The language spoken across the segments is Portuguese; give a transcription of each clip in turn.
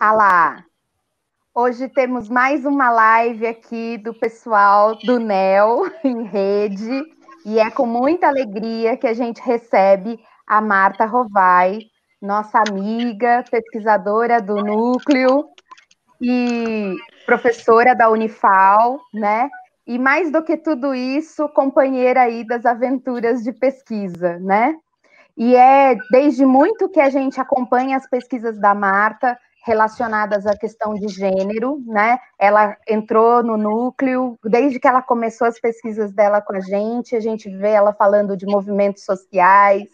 Alá, hoje temos mais uma live aqui do pessoal do NEL em rede, e é com muita alegria que a gente recebe a Marta Rovai, nossa amiga, pesquisadora do Núcleo e professora da Unifal, né? E mais do que tudo isso, companheira aí das aventuras de pesquisa, né? E é desde muito que a gente acompanha as pesquisas da Marta relacionadas à questão de gênero, né? Ela entrou no núcleo, desde que ela começou as pesquisas dela com a gente vê ela falando de movimentos sociais,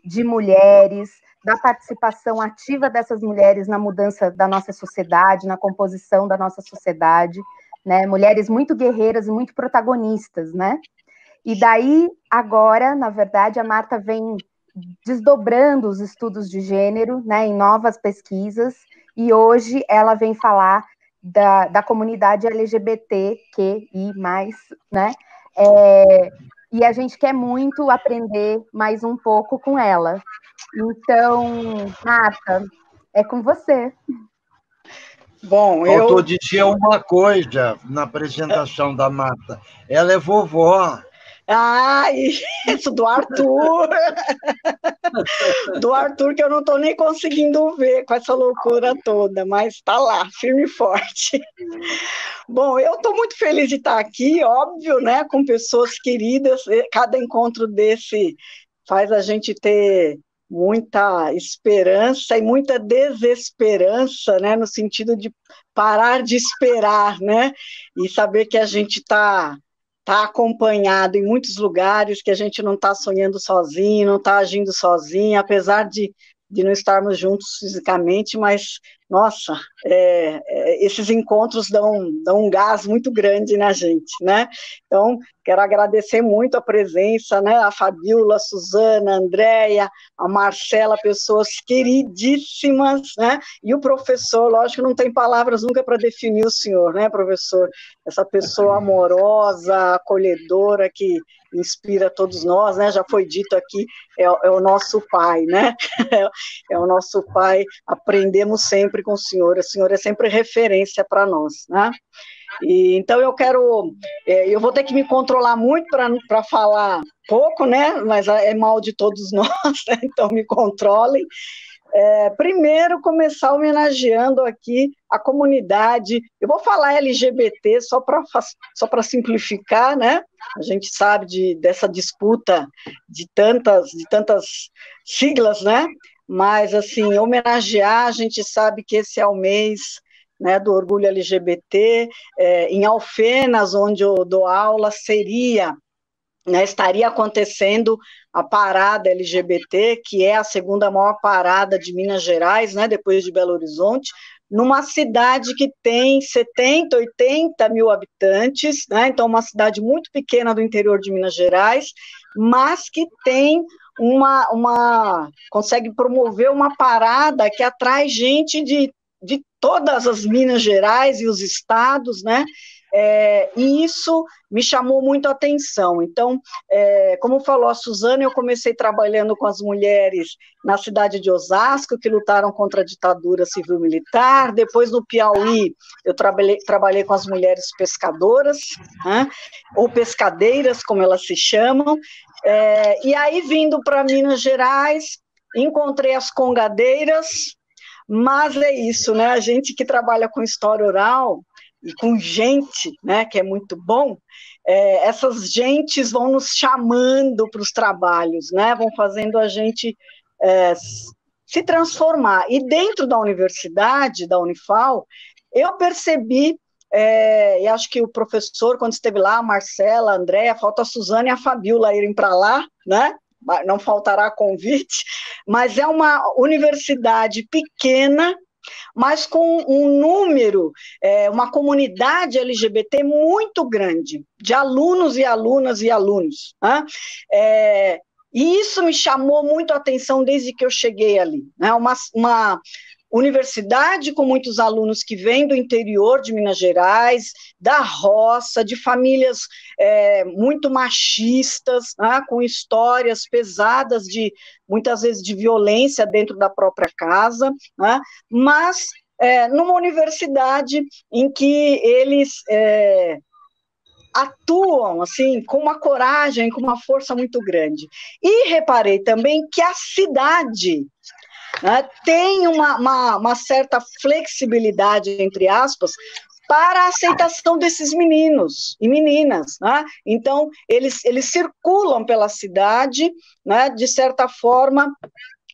de mulheres, da participação ativa dessas mulheres na mudança da nossa sociedade, na composição da nossa sociedade, né? Mulheres muito guerreiras e muito protagonistas, né? E daí, agora, na verdade, a Marta vem desdobrando os estudos de gênero, né, em novas pesquisas, e hoje ela vem falar da comunidade LGBTQI+, né, e a gente quer muito aprender mais um pouco com ela. Então, Marta, é com você. Bom, Faltou dizer uma coisa na apresentação da Marta. Ela é vovó. Ah, isso, do Arthur. Do Arthur, que eu não estou nem conseguindo ver com essa loucura toda, mas está lá, firme e forte. Bom, eu estou muito feliz de estar aqui, óbvio, né, com pessoas queridas. Cada encontro desse faz a gente ter muita esperança e muita desesperança, né, no sentido de parar de esperar, né, e saber que a gente está acompanhado em muitos lugares, que a gente não está sonhando sozinho, não está agindo sozinho, apesar de não estarmos juntos fisicamente, mas, nossa, esses encontros dão um gás muito grande na gente, né? Então, quero agradecer muito a presença, né? A Fabiola, a Suzana, a Andréia, a Marcela, pessoas queridíssimas, né? E o professor, lógico, não tem palavras nunca para definir o senhor, né, professor? Essa pessoa amorosa, acolhedora, que inspira todos nós, né? Já foi dito aqui, é o nosso pai, né? É o nosso pai, aprendemos sempre com o senhor é sempre referência para nós, né? E, então eu vou ter que me controlar muito para falar pouco, né? Mas é mal de todos nós, né? Então me controlem. Primeiro, começar homenageando aqui a comunidade. Eu vou falar LGBT só para simplificar, né? A gente sabe dessa disputa de tantas siglas, né? Mas, assim, homenagear, a gente sabe que esse é o mês, né, do orgulho LGBT. Em Alfenas, onde eu dou aula, estaria acontecendo a parada LGBT, que é a segunda maior parada de Minas Gerais, né, depois de Belo Horizonte, numa cidade que tem 70, 80 mil habitantes, né, então uma cidade muito pequena do interior de Minas Gerais, mas que tem consegue promover uma parada que atrai gente de todas as Minas Gerais e os estados, né? E isso me chamou muito a atenção. Então, como falou a Suzana, eu comecei trabalhando com as mulheres na cidade de Osasco, que lutaram contra a ditadura civil-militar. Depois, no Piauí, eu trabalhei com as mulheres pescadoras, né? Ou pescadeiras, como elas se chamam. E aí, vindo para Minas Gerais, encontrei as congadeiras, mas é isso, né? A gente que trabalha com história oral e com gente, né, que é muito bom, essas gentes vão nos chamando para os trabalhos, né? Vão fazendo a gente se transformar. E dentro da universidade, da Unifal, eu percebi, e acho que o professor, quando esteve lá, a Marcela, a Andréia, falta a Suzana e a Fabiola irem para lá, né? Não faltará convite, mas é uma universidade pequena, mas com um número, uma comunidade LGBT muito grande, de alunos e alunas e alunos, né? E isso me chamou muito a atenção desde que eu cheguei ali, né? Uma universidade com muitos alunos que vêm do interior de Minas Gerais, da roça, de famílias muito machistas, né, com histórias pesadas, muitas vezes de violência dentro da própria casa, né, mas numa universidade em que eles atuam assim com uma coragem, com uma força muito grande. E reparei também que a cidade, né, tem uma certa flexibilidade, entre aspas, para a aceitação desses meninos e meninas, né? Então, eles circulam pela cidade, né, de certa forma,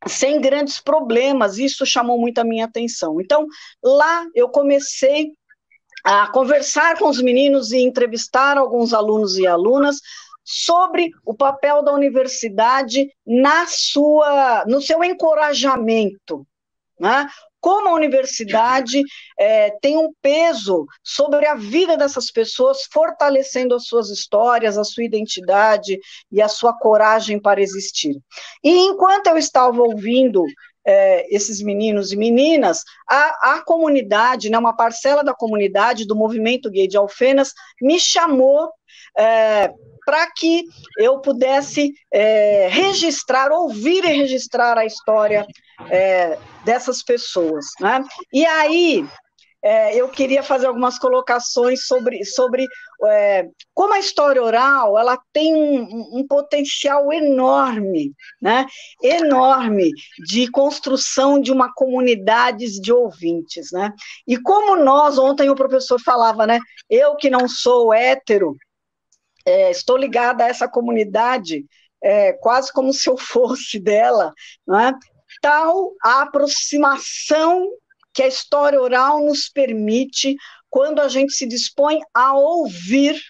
sem grandes problemas. Isso chamou muito a minha atenção. Então, lá eu comecei a conversar com os meninos e entrevistar alguns alunos e alunas sobre o papel da universidade no seu encorajamento, né? Como a universidade tem um peso sobre a vida dessas pessoas, fortalecendo as suas histórias, a sua identidade e a sua coragem para existir. E enquanto eu estava ouvindo esses meninos e meninas, a comunidade, né, uma parcela da comunidade do movimento gay de Alfenas me chamou para que eu pudesse ouvir e registrar a história dessas pessoas, né? E aí eu queria fazer algumas colocações sobre como a história oral ela tem um potencial enorme, né? Enorme de construção de uma comunidade de ouvintes, né? E como ontem o professor falava, né? Eu que não sou hétero, estou ligada a essa comunidade quase como se eu fosse dela, né? Tal a aproximação que a história oral nos permite quando a gente se dispõe a ouvir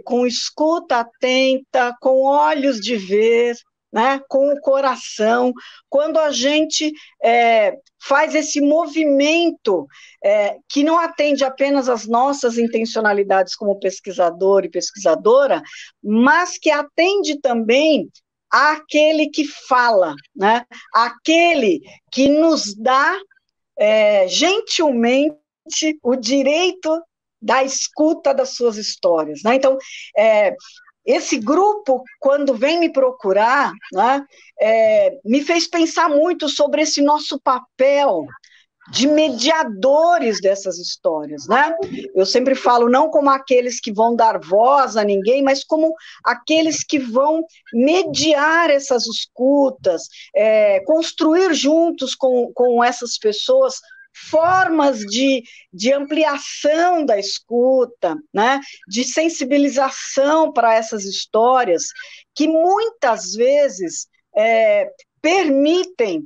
com escuta atenta, com olhos de ver, né, com o coração, quando a gente faz esse movimento que não atende apenas às nossas intencionalidades como pesquisador e pesquisadora, mas que atende também àquele que fala, né, aquele que nos dá gentilmente o direito da escuta das suas histórias, né? Então, esse grupo, quando vem me procurar, né, me fez pensar muito sobre esse nosso papel de mediadores dessas histórias, né? Eu sempre falo, não como aqueles que vão dar voz a ninguém, mas como aqueles que vão mediar essas escutas, construir juntos com essas pessoas formas de ampliação da escuta, né? De sensibilização para essas histórias, que muitas vezes permitem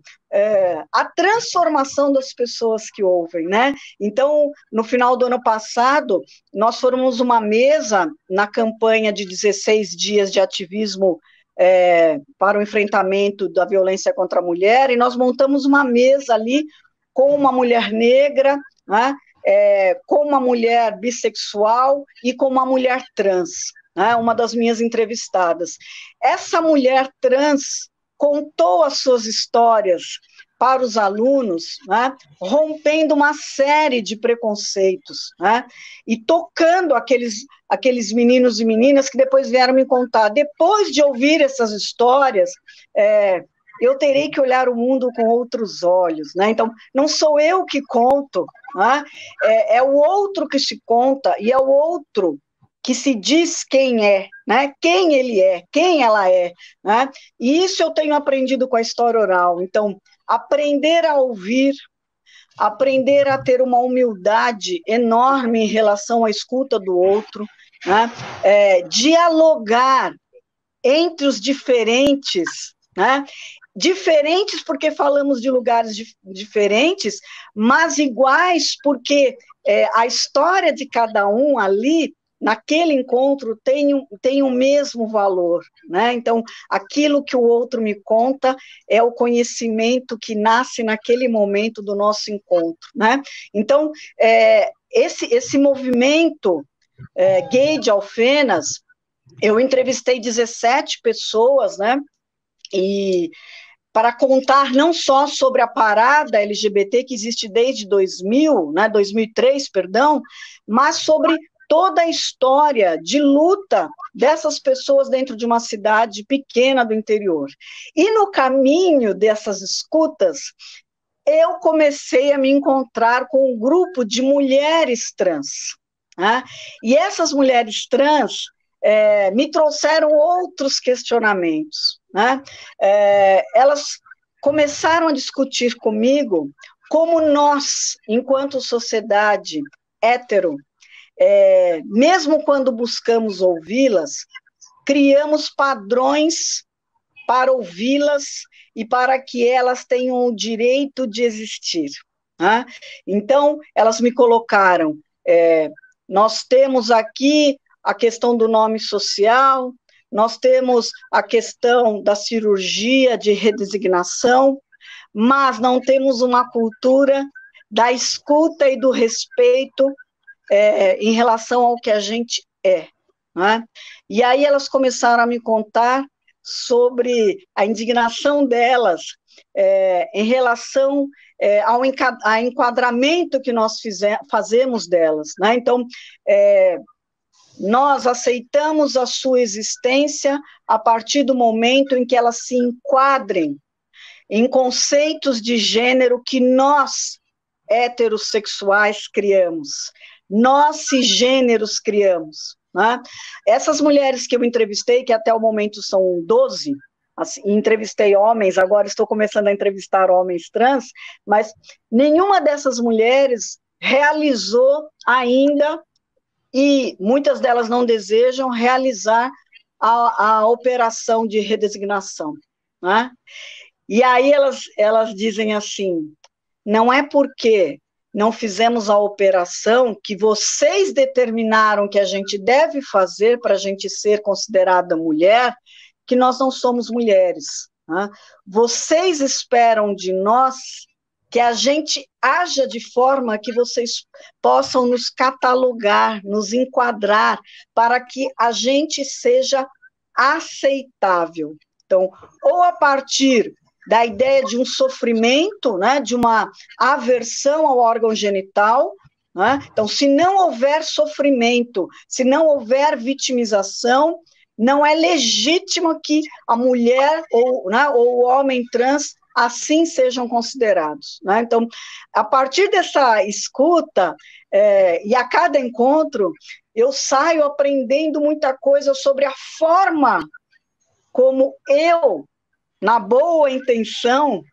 a transformação das pessoas que ouvem, né? Então, no final do ano passado, nós formamos uma mesa na campanha de 16 dias de ativismo para o enfrentamento da violência contra a mulher, e nós montamos uma mesa ali com uma mulher negra, né? Com uma mulher bissexual e com uma mulher trans, né? Uma das minhas entrevistadas. Essa mulher trans contou as suas histórias para os alunos, né, rompendo uma série de preconceitos, né, e tocando aqueles meninos e meninas que depois vieram me contar. Depois de ouvir essas histórias, eu terei que olhar o mundo com outros olhos, né? Então, não sou eu que conto, né? É o outro que se conta, e é o outro que se diz quem é, né? Quem ele é, quem ela é, né? E isso eu tenho aprendido com a história oral. Então, aprender a ouvir, aprender a ter uma humildade enorme em relação à escuta do outro, né? Dialogar entre os diferentes, né? Diferentes porque falamos de lugares diferentes, mas iguais porque a história de cada um ali, naquele encontro, tem o mesmo valor, né? Então, aquilo que o outro me conta é o conhecimento que nasce naquele momento do nosso encontro, né? Então, esse movimento gay de Alfenas, eu entrevistei 17 pessoas, né? E para contar não só sobre a parada LGBT que existe desde 2003, perdão, mas sobre toda a história de luta dessas pessoas dentro de uma cidade pequena do interior. E no caminho dessas escutas, eu comecei a me encontrar com um grupo de mulheres trans, né? E essas mulheres trans me trouxeram outros questionamentos, né? Elas começaram a discutir comigo como nós, enquanto sociedade hétero, mesmo quando buscamos ouvi-las, criamos padrões para ouvi-las e para que elas tenham o direito de existir, né? Então, elas me colocaram, nós temos aqui a questão do nome social, nós temos a questão da cirurgia de redesignação, mas não temos uma cultura da escuta e do respeito em relação ao que a gente é, né? E aí elas começaram a me contar sobre a indignação delas em relação ao enquadramento que nós fazemos delas, né? Então, nós aceitamos a sua existência a partir do momento em que elas se enquadrem em conceitos de gênero que nós, heterossexuais, criamos, nós, cisgêneros, criamos, né? Essas mulheres que eu entrevistei, que até o momento são 12, assim, entrevistei homens, agora estou começando a entrevistar homens trans, mas nenhuma dessas mulheres realizou ainda, e muitas delas não desejam realizar a operação de redesignação, né? E aí elas dizem assim, não é porque não fizemos a operação que vocês determinaram que a gente deve fazer para a gente ser considerada mulher, que nós não somos mulheres, né? Vocês esperam de nós que a gente haja de forma que vocês possam nos catalogar, nos enquadrar, para que a gente seja aceitável. Então, ou a partir da ideia de um sofrimento, né, de uma aversão ao órgão genital, né? Então, se não houver sofrimento, se não houver vitimização, não é legítimo que a mulher ou o homem trans assim sejam considerados, né? Então, a partir dessa escuta, e a cada encontro, eu saio aprendendo muita coisa sobre a forma como eu, na boa intenção,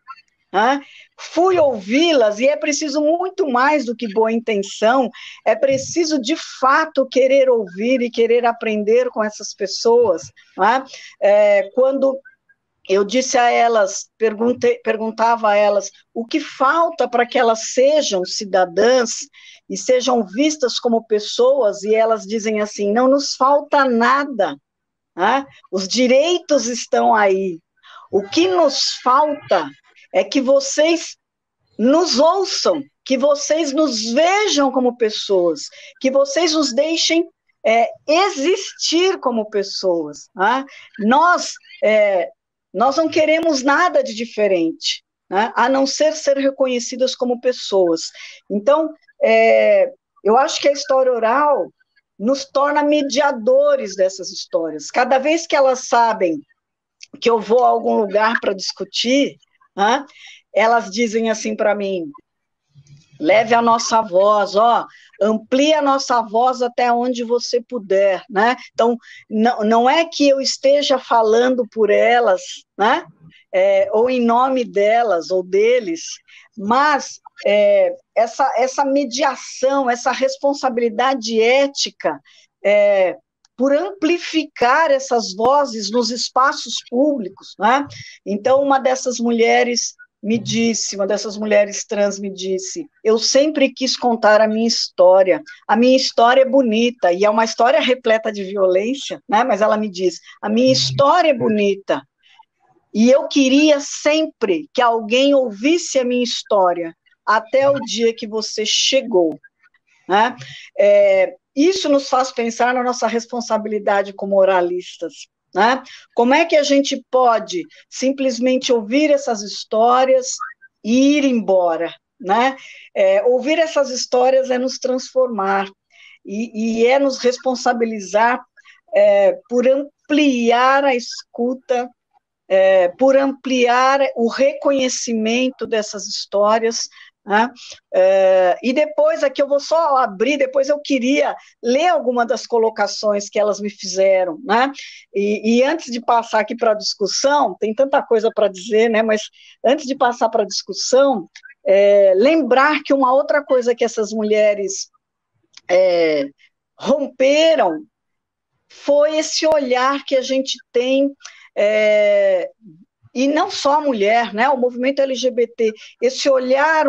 né, fui ouvi-las, e é preciso muito mais do que boa intenção, é preciso, de fato, querer ouvir e querer aprender com essas pessoas, né? Quando eu disse a elas, perguntava a elas o que falta para que elas sejam cidadãs e sejam vistas como pessoas, e elas dizem assim, não nos falta nada, né? Os direitos estão aí. O que nos falta é que vocês nos ouçam, que vocês nos vejam como pessoas, que vocês nos deixem existir como pessoas, né? Nós não queremos nada de diferente, né? A não ser reconhecidas como pessoas. Então, eu acho que a história oral nos torna mediadores dessas histórias. Cada vez que elas sabem que eu vou a algum lugar para discutir, né, elas dizem assim para mim, leve a nossa voz, amplie a nossa voz até onde você puder, né? Então, não é que eu esteja falando por elas, né? Ou em nome delas ou deles, mas essa mediação, essa responsabilidade ética, por amplificar essas vozes nos espaços públicos, né? Então, uma dessas mulheres trans me disse, eu sempre quis contar a minha história é bonita, e é uma história repleta de violência, né? Mas ela me diz, a minha história é bonita, e eu queria sempre que alguém ouvisse a minha história, até o dia que você chegou, né? Isso nos faz pensar na nossa responsabilidade como oralistas, né? Como é que a gente pode simplesmente ouvir essas histórias e ir embora, né? Ouvir essas histórias é nos transformar, e é nos responsabilizar por ampliar a escuta por ampliar o reconhecimento dessas histórias, né? E depois, aqui eu vou só abrir, depois eu queria ler alguma das colocações que elas me fizeram, né? E antes de passar aqui para a discussão, tem tanta coisa para dizer, né? Mas antes de passar para a discussão, lembrar que uma outra coisa que essas mulheres romperam foi esse olhar que a gente tem, e não só a mulher, né, o movimento LGBT, esse olhar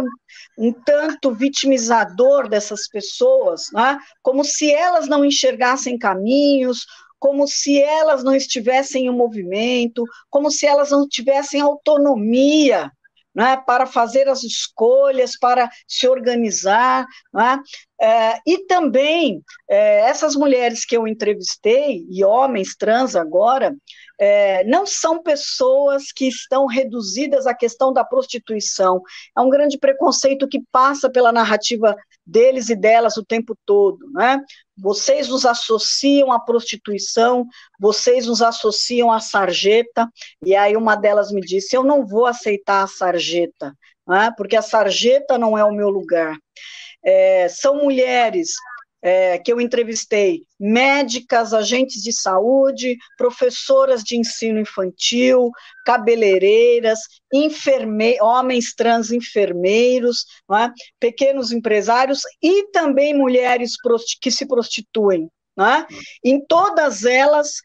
um tanto vitimizador dessas pessoas, né, como se elas não enxergassem caminhos, como se elas não estivessem em movimento, como se elas não tivessem autonomia, né, para fazer as escolhas, para se organizar, né? E também essas mulheres que eu entrevistei, e homens trans agora, não são pessoas que estão reduzidas à questão da prostituição. É um grande preconceito que passa pela narrativa deles e delas o tempo todo, né? Vocês nos associam à prostituição, vocês nos associam à sarjeta, e aí uma delas me disse, eu não vou aceitar a sarjeta, né? Porque a sarjeta não é o meu lugar. São mulheres que eu entrevistei, médicas, agentes de saúde, professoras de ensino infantil, cabeleireiras, homens trans enfermeiros, não é? Pequenos empresários e também mulheres que se prostituem. Não é? Em todas elas,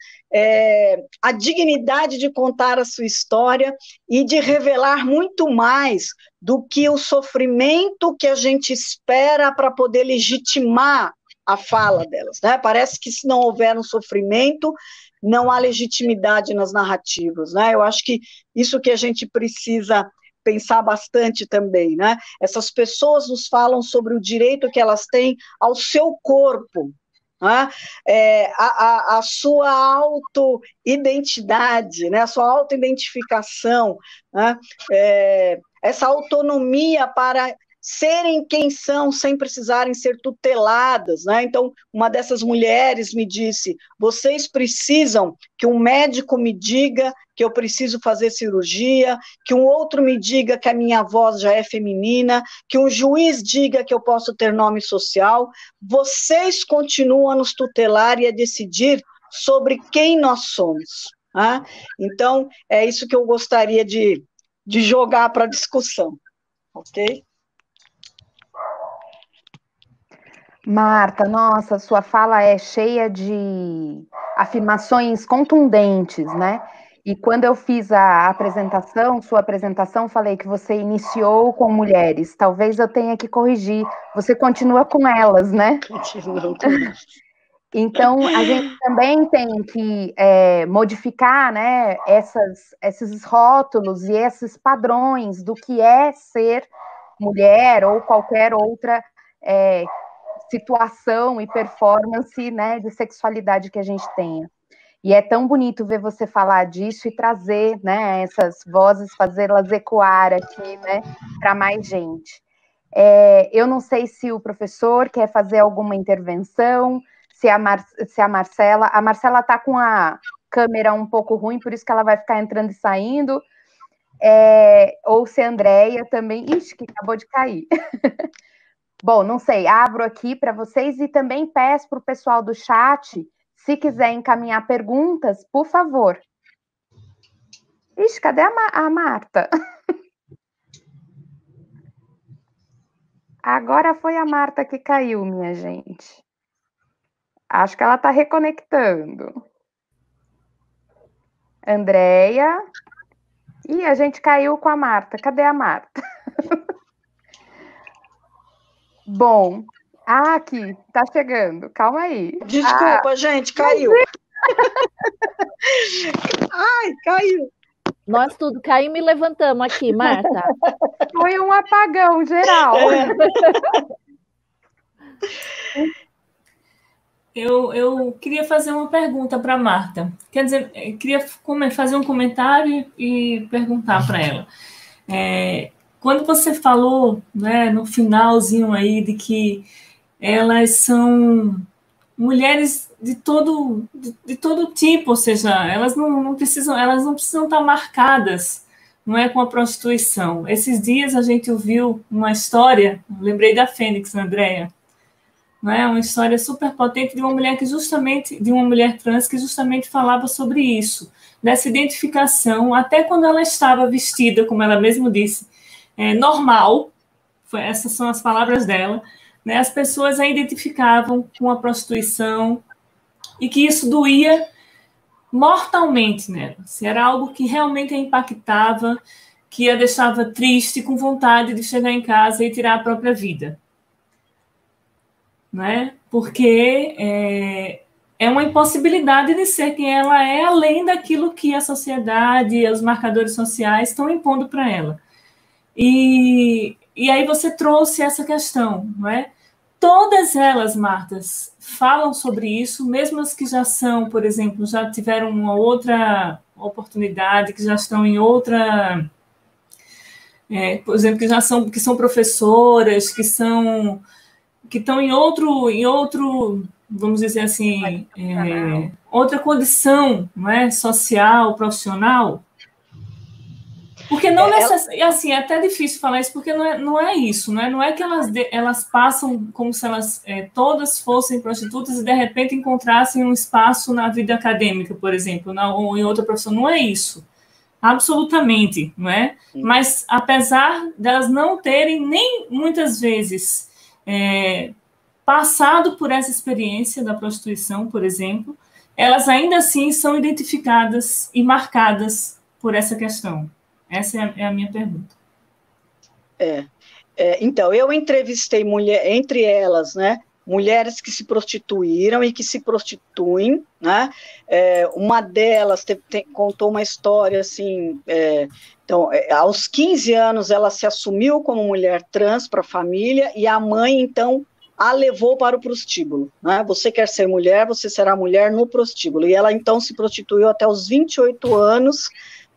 a dignidade de contar a sua história e de revelar muito mais do que o sofrimento que a gente espera para poder legitimar a fala delas, né? Parece que se não houver um sofrimento, não há legitimidade nas narrativas, né? Eu acho que isso que a gente precisa pensar bastante também, né? Essas pessoas nos falam sobre o direito que elas têm ao seu corpo, né? A sua auto-identidade, né? A sua auto-identificação, né? Essa autonomia para serem quem são sem precisarem ser tuteladas, né? Então, uma dessas mulheres me disse, vocês precisam que um médico me diga que eu preciso fazer cirurgia, que um outro me diga que a minha voz já é feminina, que um juiz diga que eu posso ter nome social, vocês continuam a nos tutelar e a decidir sobre quem nós somos. Né? Então, é isso que eu gostaria de jogar para a discussão, ok? Marta, nossa, sua fala é cheia de afirmações contundentes, né? E quando eu fiz a apresentação, sua apresentação, falei que você iniciou com mulheres. Talvez eu tenha que corrigir. Você continua com elas, né? Continuo com elas. Então, a gente também tem que modificar, né, esses rótulos e esses padrões do que é ser mulher ou qualquer outra situação e performance, né, de sexualidade que a gente tenha. E é tão bonito ver você falar disso e trazer, né, essas vozes, fazê-las ecoar aqui, né, para mais gente. Eu não sei se o professor quer fazer alguma intervenção, se a Marcela está com a câmera um pouco ruim, por isso que ela vai ficar entrando e saindo, ou se a Andréia também, que acabou de cair. Bom, não sei, abro aqui para vocês e também peço para o pessoal do chat, se quiser encaminhar perguntas, por favor. Cadê a Marta? Agora foi a Marta que caiu, minha gente. Acho que ela está reconectando. Andréia. Ih, a gente caiu com a Marta. Cadê a Marta? Bom, aqui, tá chegando. Calma aí. Desculpa, gente, caiu. Ai, caiu. Nós tudo caímos e levantamos aqui, Marta. Foi um apagão geral. Eu queria fazer uma pergunta para a Marta. Quer dizer, eu queria fazer um comentário e perguntar para ela. Quando você falou, né, no finalzinho aí, de que elas são mulheres de todo tipo, ou seja, elas não precisam estar marcadas, não é, com a prostituição. Esses dias a gente ouviu uma história, lembrei da Fênix, Andréia, não é, uma história super potente de uma mulher trans que justamente falava sobre isso, dessa identificação, até quando ela estava vestida, como ela mesma disse, normal, essas são as palavras dela, né, as pessoas a identificavam com a prostituição e que isso doía mortalmente nela. Se era algo que realmente a impactava, que a deixava triste, com vontade de chegar em casa e tirar a própria vida. Né? Porque é uma impossibilidade de ser quem ela é, além daquilo que a sociedade, os marcadores sociais estão impondo para ela. E aí você trouxe essa questão, não é? Todas elas, Martas, falam sobre isso, mesmo as que já são, por exemplo, já tiveram uma outra oportunidade, que já estão em outra... por exemplo, que são professoras, que estão em outro, vamos dizer assim, outra condição, não é, social, profissional. Porque não necessariamente, assim, é até difícil falar isso, porque não é isso, não é que elas passam como se elas todas fossem prostitutas e de repente encontrassem um espaço na vida acadêmica, por exemplo, ou em outra profissão, não é isso. Absolutamente, não é? Mas apesar delas não terem nem muitas vezes passado por essa experiência da prostituição, por exemplo, elas ainda assim são identificadas e marcadas por essa questão. Essa é a minha pergunta. Então, eu entrevistei entre elas, né, mulheres que se prostituíram e que se prostituem, né? Uma delas contou uma história assim, então, aos 15 anos ela se assumiu como mulher trans para a família e a mãe, então, a levou para o prostíbulo, né? Você quer ser mulher, você será mulher no prostíbulo. E ela, então, se prostituiu até os 28 anos,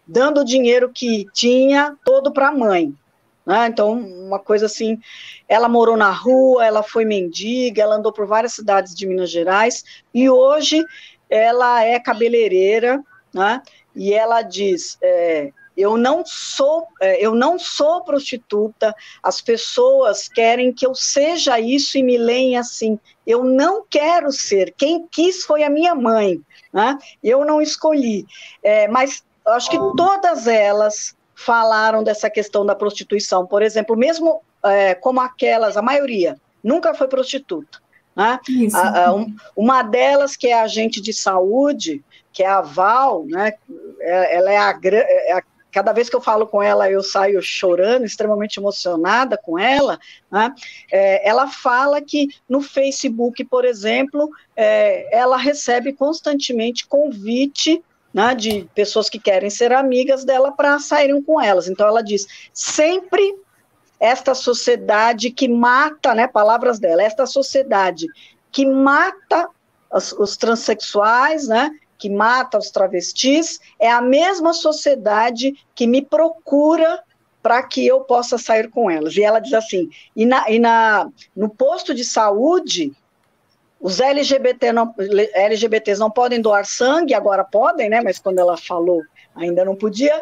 dando o dinheiro que tinha todo para a mãe. Né? Então, uma coisa assim, ela morou na rua, ela foi mendiga, ela andou por várias cidades de Minas Gerais, e hoje ela é cabeleireira, né? E ela diz, eu não sou prostituta, as pessoas querem que eu seja isso e me leem assim, eu não quero ser, quem quis foi a minha mãe, né? Eu não escolhi, mas acho que todas elas falaram dessa questão da prostituição, por exemplo, mesmo como aquelas, a maioria, nunca foi prostituta, né? Uma delas, que é agente de saúde, que é a Val, né? Ela cada vez que eu falo com ela, eu saio chorando, extremamente emocionada com ela, né? Ela fala que no Facebook, por exemplo, ela recebe constantemente convite, né, de pessoas que querem ser amigas dela para saírem com elas. Então ela diz, sempre esta sociedade que mata, né, palavras dela, esta sociedade que mata os transexuais, né, que mata os travestis, é a mesma sociedade que me procura para que eu possa sair com elas. E ela diz assim, no posto de saúde, os LGBTs não podem doar sangue, agora podem, né? Mas quando ela falou, ainda não podia.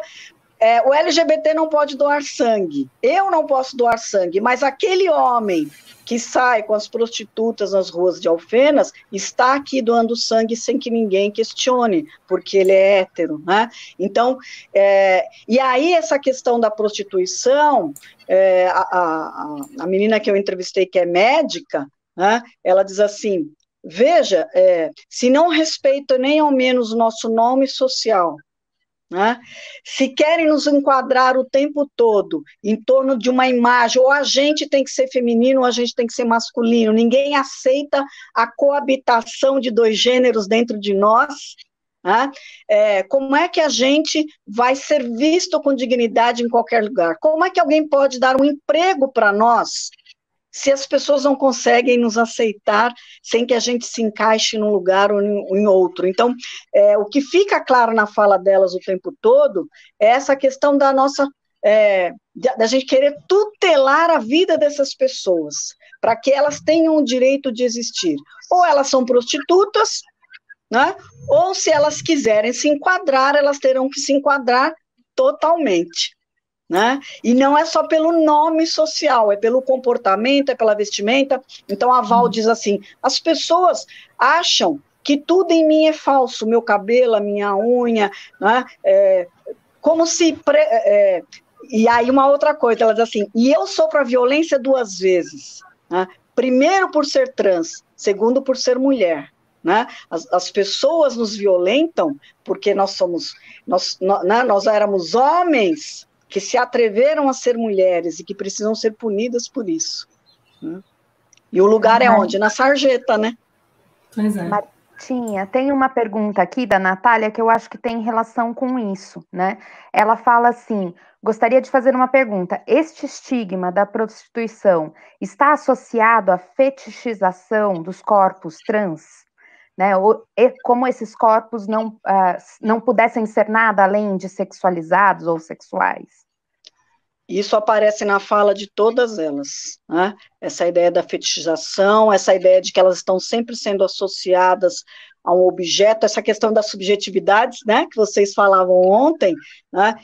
O LGBT não pode doar sangue, eu não posso doar sangue, mas aquele homem que sai com as prostitutas nas ruas de Alfenas está aqui doando sangue sem que ninguém questione, porque ele é hétero, né? Então, e aí essa questão da prostituição, a menina que eu entrevistei, que é médica, né, ela diz assim, veja, se não respeita nem ao menos o nosso nome social, né, se querem nos enquadrar o tempo todo em torno de uma imagem, ou a gente tem que ser feminino ou a gente tem que ser masculino, ninguém aceita a coabitação de dois gêneros dentro de nós, né? Como é que a gente vai ser visto com dignidade em qualquer lugar? Como é que alguém pode dar um emprego para nós se as pessoas não conseguem nos aceitar sem que a gente se encaixe num lugar ou em outro? Então, o que fica claro na fala delas o tempo todo é essa questão da nossa, da gente querer tutelar a vida dessas pessoas, para que elas tenham o direito de existir. Ou elas são prostitutas, né? Ou se elas quiserem se enquadrar, elas terão que se enquadrar totalmente. Né? E não é só pelo nome social, é pelo comportamento, é pela vestimenta. Então a Val diz assim, as pessoas acham que tudo em mim é falso, meu cabelo, a minha unha, né? Como se... E aí uma outra coisa, ela diz assim, e eu sofro a violência 2 vezes, né? Primeiro por ser trans, segundo por ser mulher. Né? As pessoas nos violentam porque nós éramos homens que se atreveram a ser mulheres e que precisam ser punidas por isso. Né? E o lugar é onde? Na sarjeta, né? Pois é. Martinha, tem uma pergunta aqui da Natália que eu acho que tem relação com isso, né? Ela fala assim, gostaria de fazer uma pergunta, este estigma da prostituição está associado à fetichização dos corpos trans? Né? Como esses corpos não pudessem ser nada além de sexualizados ou sexuais? Isso aparece na fala de todas elas, né? Essa ideia da fetichização, essa ideia de que elas estão sempre sendo associadas a um objeto, essa questão das subjetividades, né, que vocês falavam ontem, né?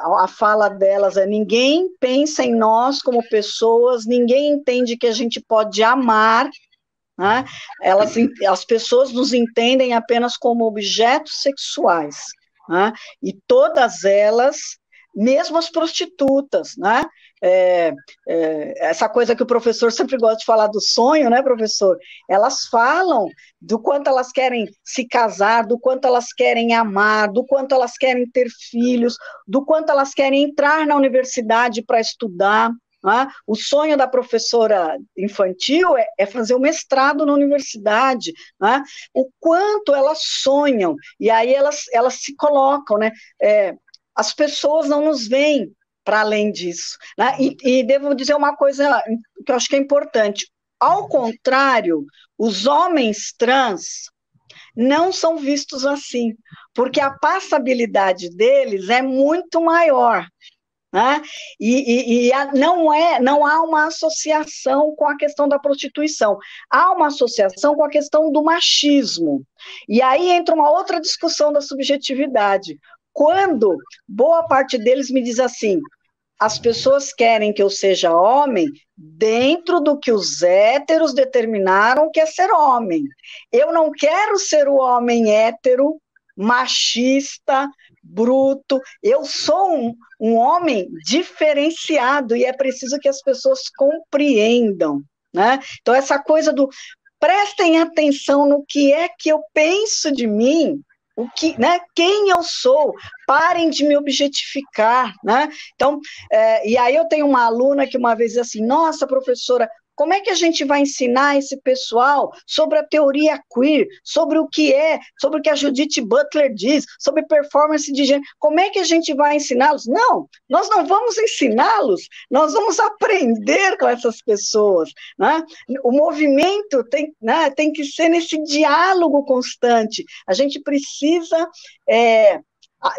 A fala delas é, ninguém pensa em nós como pessoas, ninguém entende que a gente pode amar, né? As pessoas nos entendem apenas como objetos sexuais, né? E todas elas, mesmo as prostitutas, né? Essa coisa que o professor sempre gosta de falar do sonho, né, professor? Elas falam do quanto elas querem se casar, do quanto elas querem amar, do quanto elas querem ter filhos, do quanto elas querem entrar na universidade para estudar. O sonho da professora infantil é fazer o mestrado na universidade, né? O quanto elas sonham, e aí elas se colocam, né? As pessoas não nos veem para além disso, né? E devo dizer uma coisa que eu acho que é importante, ao contrário, os homens trans não são vistos assim, porque a passabilidade deles é muito maior, né? Não há uma associação com a questão da prostituição, há uma associação com a questão do machismo, e aí entra uma outra discussão da subjetividade, quando boa parte deles me diz assim, as pessoas querem que eu seja homem dentro do que os héteros determinaram que é ser homem, eu não quero ser o homem hétero, machista, bruto, eu sou um homem diferenciado e é preciso que as pessoas compreendam, né? Então essa coisa do prestem atenção no que é que eu penso de mim, né, quem eu sou, parem de me objetificar, né? Então, e aí eu tenho uma aluna que uma vez disse assim, nossa, professora, como é que a gente vai ensinar esse pessoal sobre a teoria queer, sobre o que sobre o que a Judith Butler diz, sobre performance de gênero, como é que a gente vai ensiná-los? Não, nós não vamos ensiná-los, nós vamos aprender com essas pessoas, né? O movimento tem que ser nesse diálogo constante, a gente precisa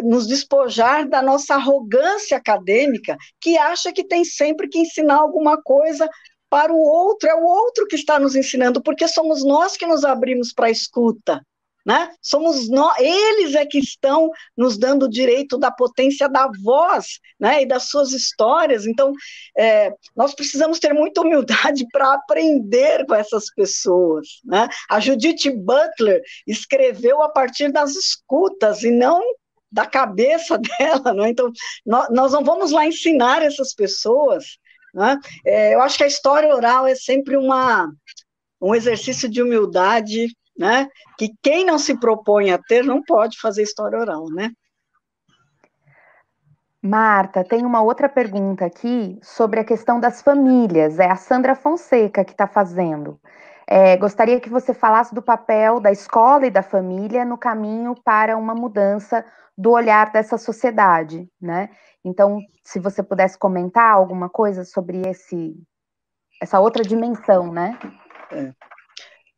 nos despojar da nossa arrogância acadêmica, que acha que tem sempre que ensinar alguma coisa para o outro, é o outro que está nos ensinando, porque somos nós que nos abrimos para a escuta, né? Somos nós, eles é que estão nos dando o direito da potência da voz, né? E das suas histórias, então nós precisamos ter muita humildade para aprender com essas pessoas, né? A Judith Butler escreveu a partir das escutas e não da cabeça dela, né? Então nós não vamos lá ensinar essas pessoas, né? Eu acho que a história oral é sempre um exercício de humildade, né? Que quem não se propõe a ter não pode fazer história oral, né? Marta, tem uma outra pergunta aqui sobre a questão das famílias, é a Sandra Fonseca que está fazendo. Gostaria que você falasse do papel da escola e da família no caminho para uma mudança do olhar dessa sociedade, né? Então, se você pudesse comentar alguma coisa sobre essa outra dimensão, né?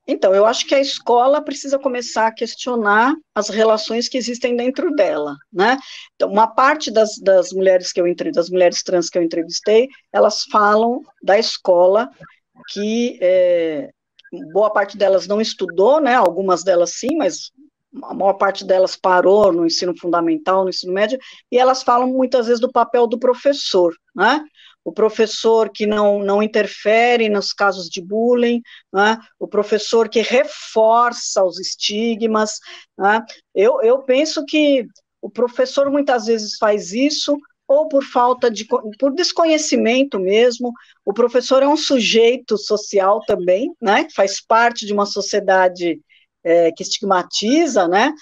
Então, eu acho que a escola precisa começar a questionar as relações que existem dentro dela, né? Então, uma parte das mulheres das mulheres trans que eu entrevistei, elas falam da escola que boa parte delas não estudou, né? Algumas delas sim, mas a maior parte delas parou no ensino fundamental, no ensino médio, e elas falam muitas vezes do papel do professor, né? O professor que não interfere nos casos de bullying, né? O professor que reforça os estigmas, né? Eu penso que o professor muitas vezes faz isso, ou por desconhecimento mesmo. O professor é um sujeito social também, né? Faz parte de uma sociedade que estigmatiza, né?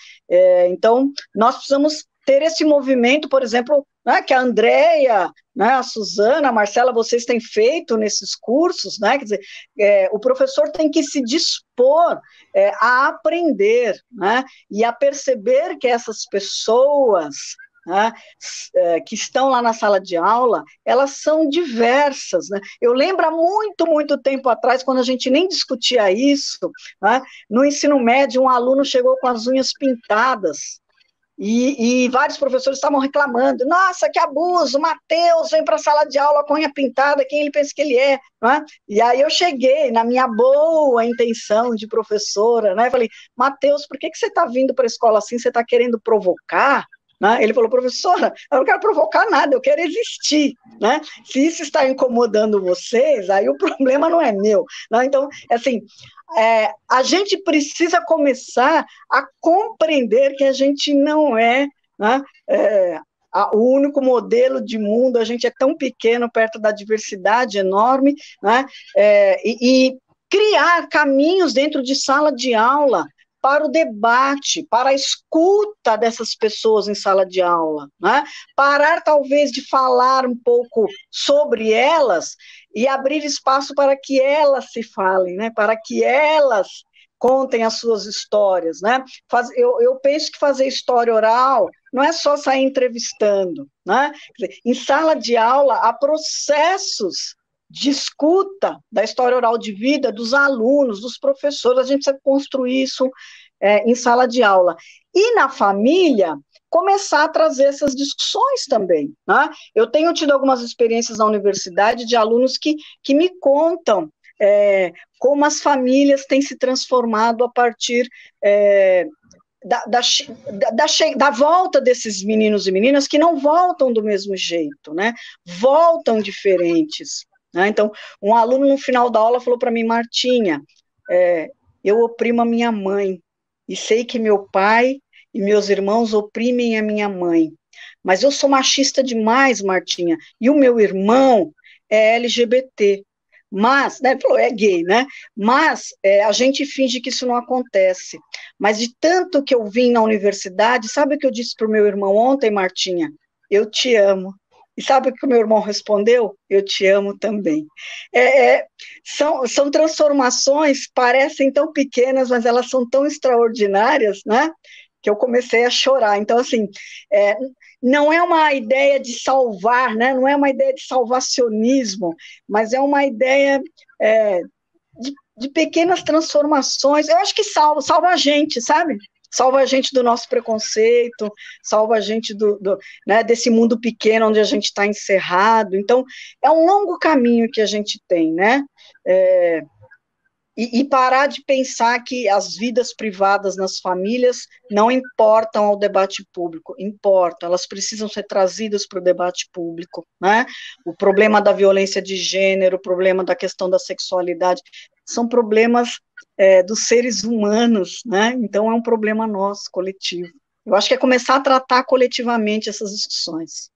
Então, nós precisamos ter esse movimento, por exemplo, né, que a Andréia, né, a Suzana, a Marcela, vocês têm feito nesses cursos, né? Quer dizer, o professor tem que se dispor a aprender, né? E a perceber que essas pessoas, né, que estão lá na sala de aula, elas são diversas, né? Eu lembro há muito tempo atrás, quando a gente nem discutia isso, né, no ensino médio, um aluno chegou com as unhas pintadas, e vários professores estavam reclamando, nossa, que abuso, Matheus vem para a sala de aula com a unha pintada, quem ele pensa que ele é, né? E aí eu cheguei, na minha boa intenção de professora, né? Falei, Matheus, por que você está vindo para a escola assim, você está querendo provocar? Né? Ele falou, professora, eu não quero provocar nada, eu quero existir, né? Se isso está incomodando vocês, aí o problema não é meu, né? Então, assim, a gente precisa começar a compreender que a gente não é, né, o único modelo de mundo, a gente é tão pequeno perto da diversidade enorme, né? E criar caminhos dentro de sala de aula para o debate, para a escuta dessas pessoas em sala de aula, né? Parar talvez de falar um pouco sobre elas e abrir espaço para que elas se falem, né? Para que elas contem as suas histórias, né? Eu penso que fazer história oral não é só sair entrevistando, né? Quer dizer, em sala de aula há processos de escuta da história oral de vida dos alunos, dos professores, a gente precisa construir isso em sala de aula. E na família, começar a trazer essas discussões também, né? Eu tenho tido algumas experiências na universidade de alunos que me contam como as famílias têm se transformado a partir da volta desses meninos e meninas que não voltam do mesmo jeito, né? Voltam diferentes. Né? Então, um aluno no final da aula falou para mim, Martinha, eu oprimo a minha mãe, e sei que meu pai e meus irmãos oprimem a minha mãe, mas eu sou machista demais, Martinha, e o meu irmão é LGBT, mas, né, ele falou, é gay, né, mas a gente finge que isso não acontece, mas de tanto que eu vim na universidade, sabe o que eu disse para o meu irmão ontem, Martinha? Eu te amo. E sabe o que o meu irmão respondeu? Eu te amo também. São transformações, parecem tão pequenas, mas elas são tão extraordinárias, né? Que eu comecei a chorar. Então, assim, não é uma ideia de salvar, né? Não é uma ideia de salvacionismo, mas é uma ideia de pequenas transformações. Eu acho que salva a gente, sabe? Salva a gente do nosso preconceito, salva a gente né, desse mundo pequeno onde a gente está encerrado. Então, é um longo caminho que a gente tem, né? E parar de pensar que as vidas privadas nas famílias não importam ao debate público, importam, elas precisam ser trazidas para o debate público, né? O problema da violência de gênero, o problema da questão da sexualidade, são problemas dos seres humanos, né? Então é um problema nosso, coletivo. Eu acho que é começar a tratar coletivamente essas discussões.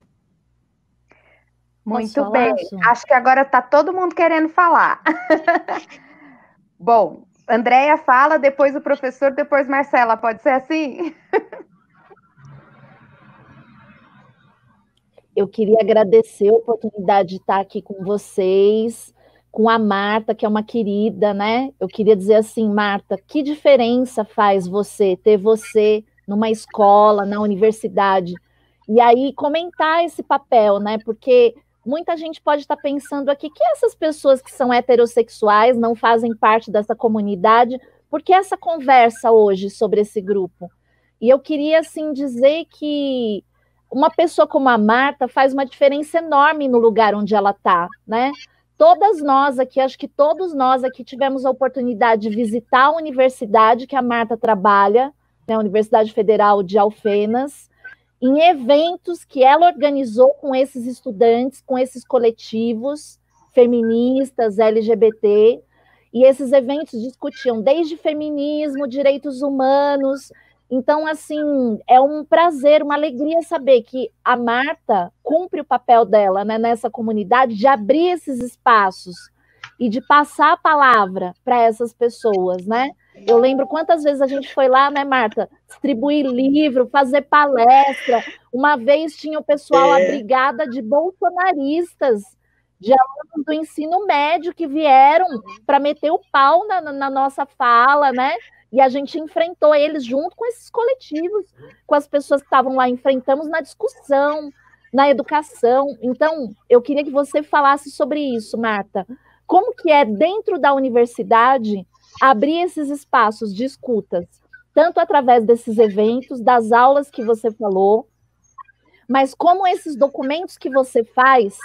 Muito bem. Acho que agora está todo mundo querendo falar. Bom, Andréia fala, depois o professor, depois Marcela. Pode ser assim? Eu queria agradecer a oportunidade de estar aqui com vocês, com a Marta, que é uma querida, né? Eu queria dizer assim, Marta, que diferença faz ter você numa escola, na universidade, e aí comentar esse papel, né? Porque muita gente pode estar pensando aqui que essas pessoas que são heterossexuais não fazem parte dessa comunidade, por que essa conversa hoje sobre esse grupo? E eu queria, assim, dizer que uma pessoa como a Marta faz uma diferença enorme no lugar onde ela está, né? todas nós aqui, acho que todos nós aqui tivemos a oportunidade de visitar a universidade que a Marta trabalha, né, a Universidade Federal de Alfenas, em eventos que ela organizou com esses estudantes, com esses coletivos feministas, LGBT, e esses eventos discutiam desde feminismo, direitos humanos. Então, assim, é um prazer, uma alegria saber que a Marta cumpre o papel dela, né, nessa comunidade, de abrir esses espaços e de passar a palavra para essas pessoas, né? Eu lembro quantas vezes a gente foi lá, né, Marta, distribuir livro, fazer palestra. Uma vez tinha o pessoal, a brigada de bolsonaristas, de alunos do ensino médio que vieram para meter o pau na nossa fala, né? E a gente enfrentou eles junto com esses coletivos, com as pessoas que estavam lá, enfrentamos na discussão, na educação. Então, eu queria que você falasse sobre isso, Marta. Como que é, dentro da universidade, abrir esses espaços de escutas, tanto através desses eventos, das aulas que você falou, mas como esses documentos que você faz,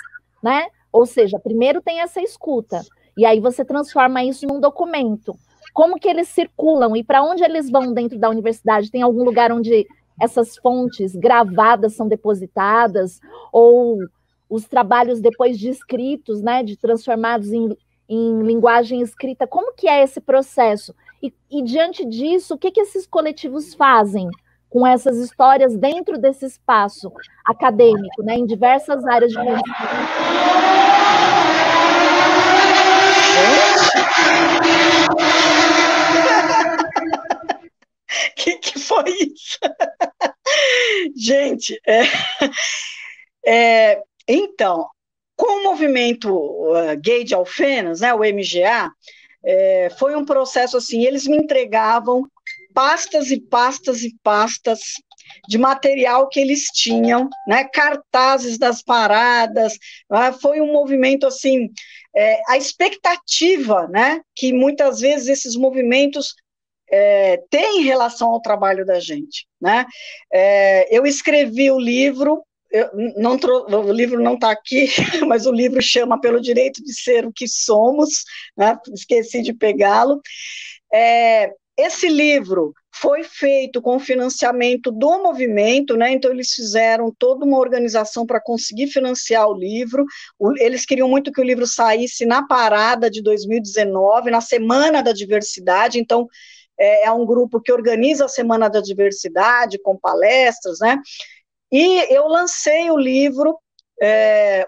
né? Ou seja, primeiro tem essa escuta, e aí você transforma isso num documento. Como que eles circulam e para onde eles vão dentro da universidade? Tem algum lugar onde essas fontes gravadas são depositadas, ou os trabalhos depois de escritos, né, de transformados em linguagem escrita? Como que é esse processo? E diante disso, o que esses coletivos fazem com essas histórias dentro desse espaço acadêmico, né, em diversas áreas de conhecimento? Que foi isso? Gente, então, com o movimento gay de Alfenas, né, o MGA, foi um processo assim, eles me entregavam pastas e pastas e pastas de material que eles tinham, né, cartazes das paradas, foi um movimento assim, a expectativa, né, que muitas vezes esses movimentos têm em relação ao trabalho da gente, né? Eu escrevi o livro, o livro não está aqui, mas o livro chama Pelo Direito de Ser o que Somos, né? Esqueci de pegá-lo. Esse livro foi feito com financiamento do movimento, né? Então eles fizeram toda uma organização para conseguir financiar o livro. Eles queriam muito que o livro saísse na parada de 2019, na Semana da Diversidade. Então é um grupo que organiza a Semana da Diversidade, com palestras, né? E eu lancei o livro,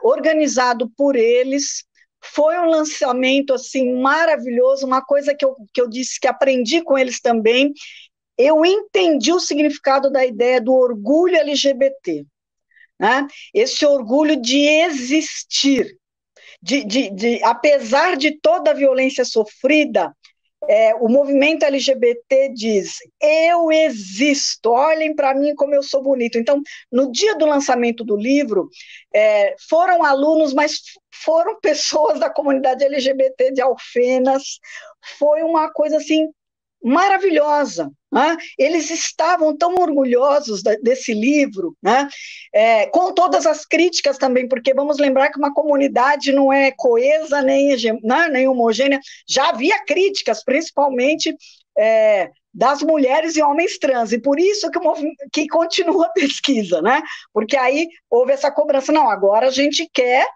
organizado por eles. Foi um lançamento, assim, maravilhoso, uma coisa que eu disse que aprendi com eles também. Eu entendi o significado da ideia do orgulho LGBT, né? Esse orgulho de existir, apesar de toda a violência sofrida, o movimento LGBT diz, eu existo, olhem para mim como eu sou bonito. Então, no dia do lançamento do livro, foram alunos, mas foram pessoas da comunidade LGBT de Alfenas, foi uma coisa assim, maravilhosa, né? Eles estavam tão orgulhosos desse livro, né? Com todas as críticas também, porque vamos lembrar que uma comunidade não é coesa nem homogênea, já havia críticas, principalmente das mulheres e homens trans, e por isso que continua a pesquisa, né? Porque aí houve essa cobrança, não, agora a gente quer,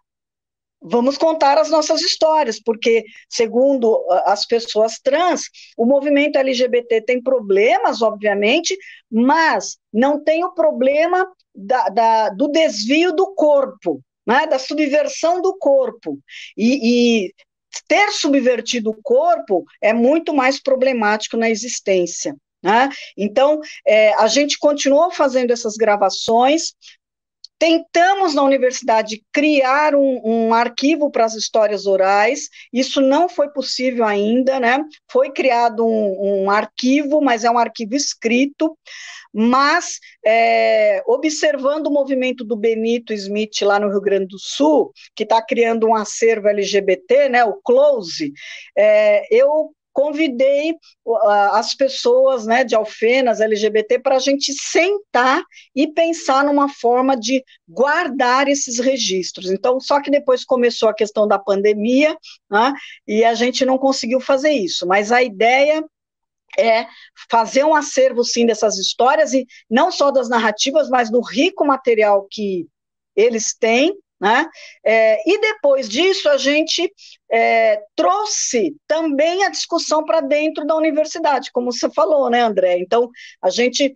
vamos contar as nossas histórias, porque, segundo as pessoas trans, o movimento LGBT tem problemas, obviamente, mas não tem o problema do desvio do corpo, né, da subversão do corpo. E ter subvertido o corpo é muito mais problemático na existência, né? Então, a gente continuou fazendo essas gravações. Tentamos, na universidade, criar um arquivo para as histórias orais, isso não foi possível ainda, né? Foi criado um arquivo, mas é um arquivo escrito, mas observando o movimento do Benito Smith lá no Rio Grande do Sul, que está criando um acervo LGBT, né, o Close, eu convidei as pessoas, né, de Alfenas, LGBT, para a gente sentar e pensar numa forma de guardar esses registros. Então, só que depois começou a questão da pandemia, né, e a gente não conseguiu fazer isso, mas a ideia é fazer um acervo, sim, dessas histórias, e não só das narrativas, mas do rico material que eles têm, né? E depois disso, a gente trouxe também a discussão para dentro da universidade, como você falou, né, André? Então, a gente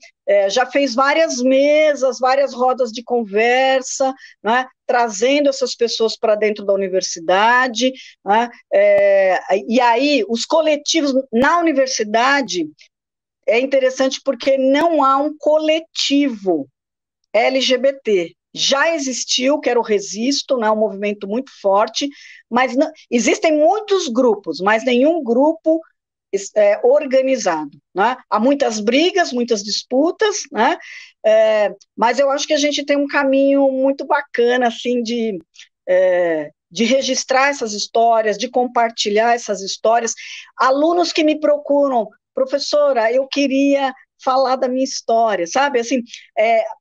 já fez várias mesas, várias rodas de conversa, né, trazendo essas pessoas para dentro da universidade, né, e aí os coletivos na universidade é interessante porque não há um coletivo LGBT. Já existiu, que era o Resisto, né, um movimento muito forte, mas não, existem muitos grupos, mas nenhum grupo organizado, né? Há muitas brigas, muitas disputas, né? Mas eu acho que a gente tem um caminho muito bacana, assim, de registrar essas histórias, de compartilhar essas histórias. Alunos que me procuram, professora, eu queria falar da minha história, sabe? Assim,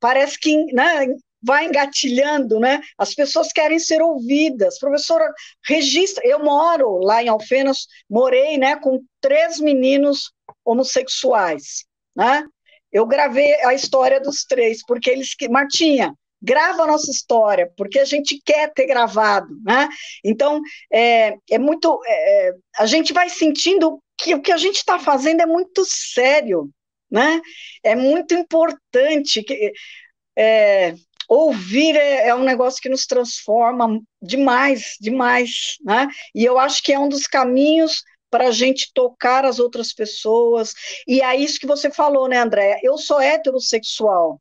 parece que, né, vai engatilhando, né? As pessoas querem ser ouvidas. Professora, registra. Eu moro lá em Alfenas, morei, né, com 3 meninos homossexuais, né? Eu gravei a história dos 3, porque eles... Martinha, grava a nossa história, porque a gente quer ter gravado, né? Então, muito... a gente vai sentindo que o que a gente está fazendo é muito sério, né? É muito importante. Ouvir é um negócio que nos transforma demais, demais, né? E eu acho que é um dos caminhos para a gente tocar as outras pessoas, e é isso que você falou, né, Andréa? Eu sou heterossexual,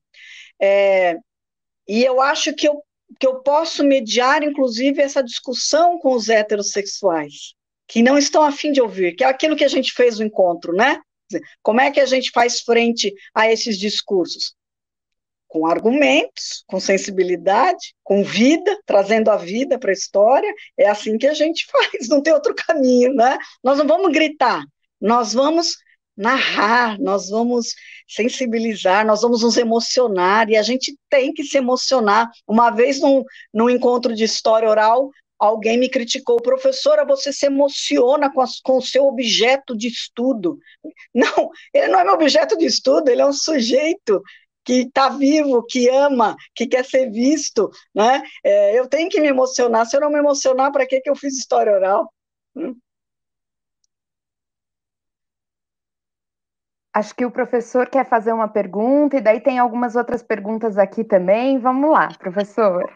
e eu acho que eu posso mediar, inclusive, essa discussão com os heterossexuais, que não estão a fim de ouvir, que é aquilo que a gente fez no encontro, né? Como é que a gente faz frente a esses discursos? Com argumentos, com sensibilidade, com vida, trazendo a vida para a história. É assim que a gente faz, não tem outro caminho, né? Nós não vamos gritar, nós vamos narrar, nós vamos sensibilizar, nós vamos nos emocionar, e a gente tem que se emocionar. Uma vez, num encontro de história oral, alguém me criticou: professora, você se emociona com o seu objeto de estudo. Não, ele não é meu objeto de estudo, ele é um sujeito que está vivo, que ama, que quer ser visto, né? Eu tenho que me emocionar. Se eu não me emocionar, para que eu fiz história oral? Acho que o professor quer fazer uma pergunta, e daí tem algumas outras perguntas aqui também. Vamos lá, professor.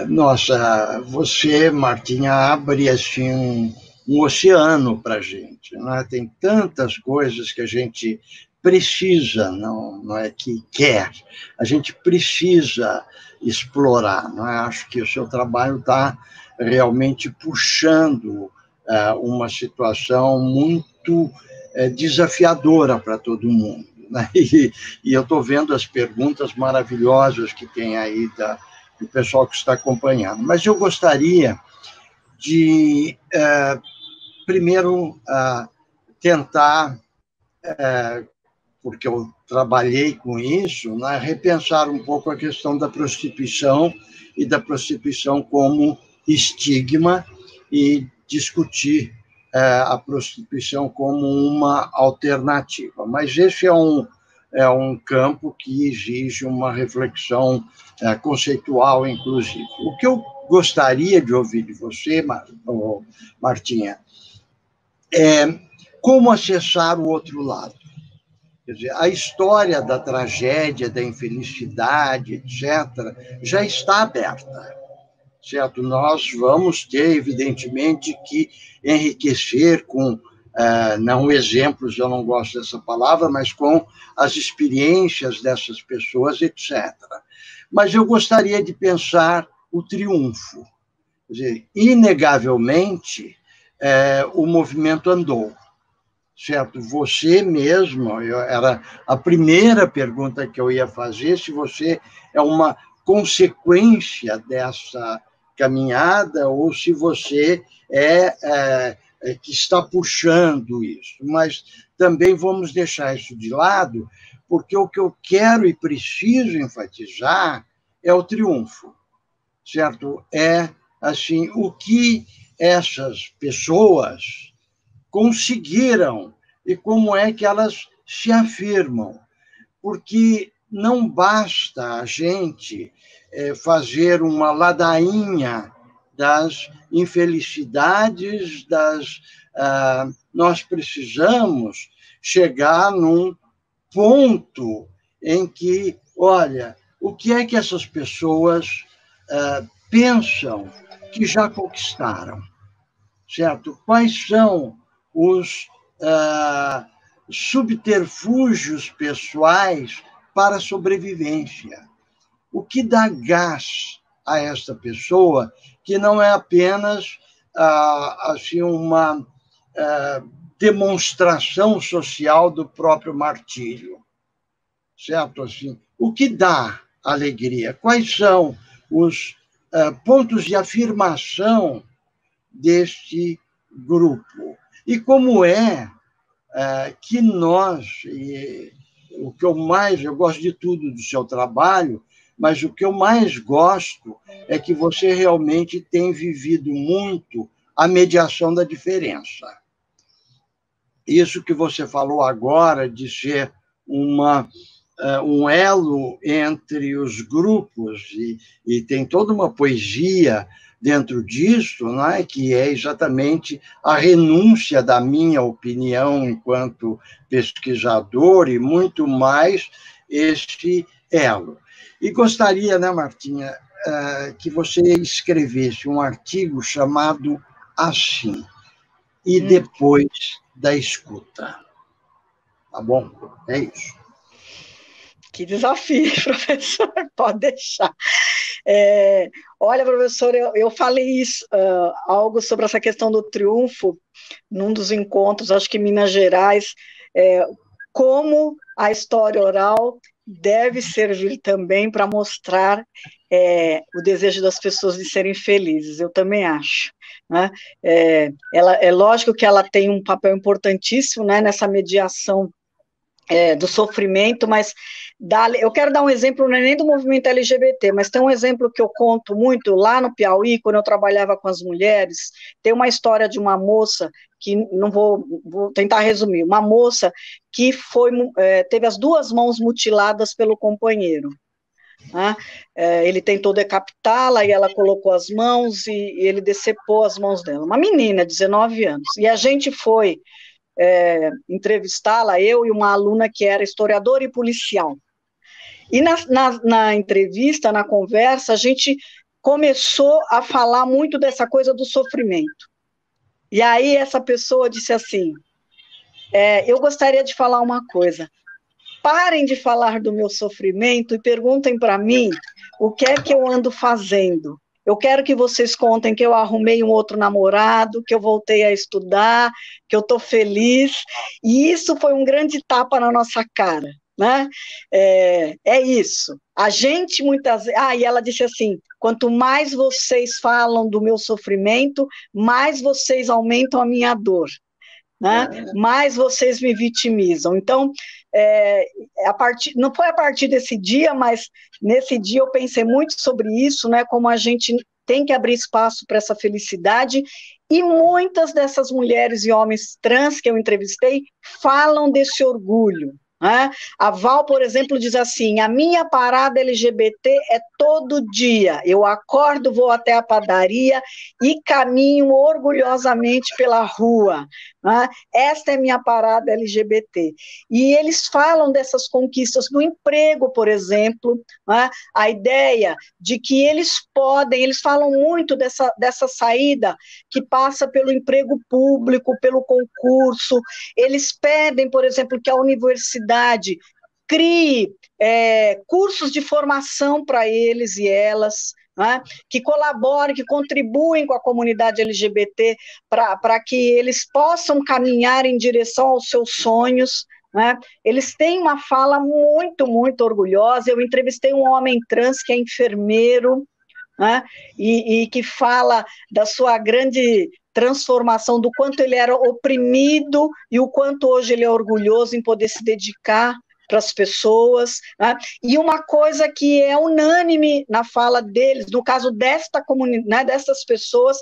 Nossa, você, Martinha, abre assim um oceano para a gente, né? Tem tantas coisas que a gente precisa, não é que quer, a gente precisa explorar, não é? Acho que o seu trabalho está realmente puxando uma situação muito desafiadora para todo mundo, né? E eu estou vendo as perguntas maravilhosas que tem aí do pessoal que está acompanhando, mas eu gostaria de, primeiro, tentar, porque eu trabalhei com isso, né, repensar um pouco a questão da prostituição e da prostituição como estigma, e discutir a prostituição como uma alternativa. Mas esse é um campo que exige uma reflexão conceitual, inclusive. O que eu gostaria de ouvir de você, Martinha, é como acessar o outro lado. Quer dizer, a história da tragédia, da infelicidade, etc., já está aberta, certo? Nós vamos ter, evidentemente, que enriquecer com, não exemplos, eu não gosto dessa palavra, mas com as experiências dessas pessoas, etc. Mas eu gostaria de pensar o triunfo. Quer dizer, inegavelmente, o movimento andou. Certo, você mesmo, era a primeira pergunta que eu ia fazer, se você é uma consequência dessa caminhada ou se você que está puxando isso, mas também vamos deixar isso de lado, porque o que eu quero e preciso enfatizar é o triunfo, certo? É, assim, o que essas pessoas conseguiram e como é que elas se afirmam, porque não basta a gente fazer uma ladainha das infelicidades, nós precisamos chegar num ponto em que, olha, o que é que essas pessoas pensam que já conquistaram, certo? Quais são os subterfúgios pessoais para a sobrevivência? O que dá gás a esta pessoa, que não é apenas assim, uma demonstração social do próprio martírio, certo? Assim, o que dá alegria? Quais são os pontos de afirmação deste grupo? E como é que nós, o que eu gosto de tudo do seu trabalho, mas o que eu mais gosto é que você realmente tem vivido muito a mediação da diferença. Isso que você falou agora de ser um elo entre os grupos, e tem toda uma poesia dentro disso, não é? Que é exatamente a renúncia da minha opinião enquanto pesquisador e muito mais este elo. E gostaria, né, Martinha, que você escrevesse um artigo chamado Assim, e depois da escuta. Tá bom? É isso. Que desafio, professor, pode deixar. Olha, professor, eu falei isso, algo sobre essa questão do triunfo, num dos encontros, acho que em Minas Gerais, como a história oral deve servir também para mostrar o desejo das pessoas de serem felizes, eu também acho. Né? É lógico que ela tem um papel importantíssimo, né, nessa mediação do sofrimento, mas eu quero dar um exemplo, não é nem do movimento LGBT, mas tem um exemplo que eu conto muito lá no Piauí, quando eu trabalhava com as mulheres. Tem uma história de uma moça, que não vou tentar resumir, uma moça que teve as duas mãos mutiladas pelo companheiro. Né? Ele tentou decapitá-la e ela colocou as mãos e ele decepou as mãos dela. Uma menina, 19 anos. E a gente foi entrevistá-la, eu e uma aluna que era historiadora e policial. E na entrevista, na conversa, a gente começou a falar muito dessa coisa do sofrimento. E aí essa pessoa disse assim, eu gostaria de falar uma coisa, parem de falar do meu sofrimento e perguntem para mim o que é que eu ando fazendo. Eu quero que vocês contem que eu arrumei um outro namorado, que eu voltei a estudar, que eu estou feliz, e isso foi um grande tapa na nossa cara, né? É isso. A gente muitas vezes... e ela disse assim, quanto mais vocês falam do meu sofrimento, mais vocês aumentam a minha dor. Né? Mais vocês me vitimizam. Então, não foi a partir desse dia, mas nesse dia eu pensei muito sobre isso, né? Como a gente tem que abrir espaço para essa felicidade, e muitas dessas mulheres e homens trans que eu entrevistei falam desse orgulho. Né? A Val, por exemplo, diz assim, a minha parada LGBT é todo dia, eu acordo, vou até a padaria e caminho orgulhosamente pela rua, né? Esta é minha parada LGBT, e eles falam dessas conquistas no emprego, por exemplo, né? A ideia de que eles falam muito dessa saída que passa pelo emprego público, pelo concurso, eles pedem, por exemplo, que a universidade crie cursos de formação para eles e elas, né, que colaborem, que contribuem com a comunidade LGBT para que eles possam caminhar em direção aos seus sonhos. Né? Eles têm uma fala muito, muito orgulhosa. Eu entrevistei um homem trans que é enfermeiro, né, e que fala da sua grande transformação, do quanto ele era oprimido e o quanto hoje ele é orgulhoso em poder se dedicar para as pessoas, né? E uma coisa que é unânime na fala deles, no caso desta comunidade, né, dessas pessoas,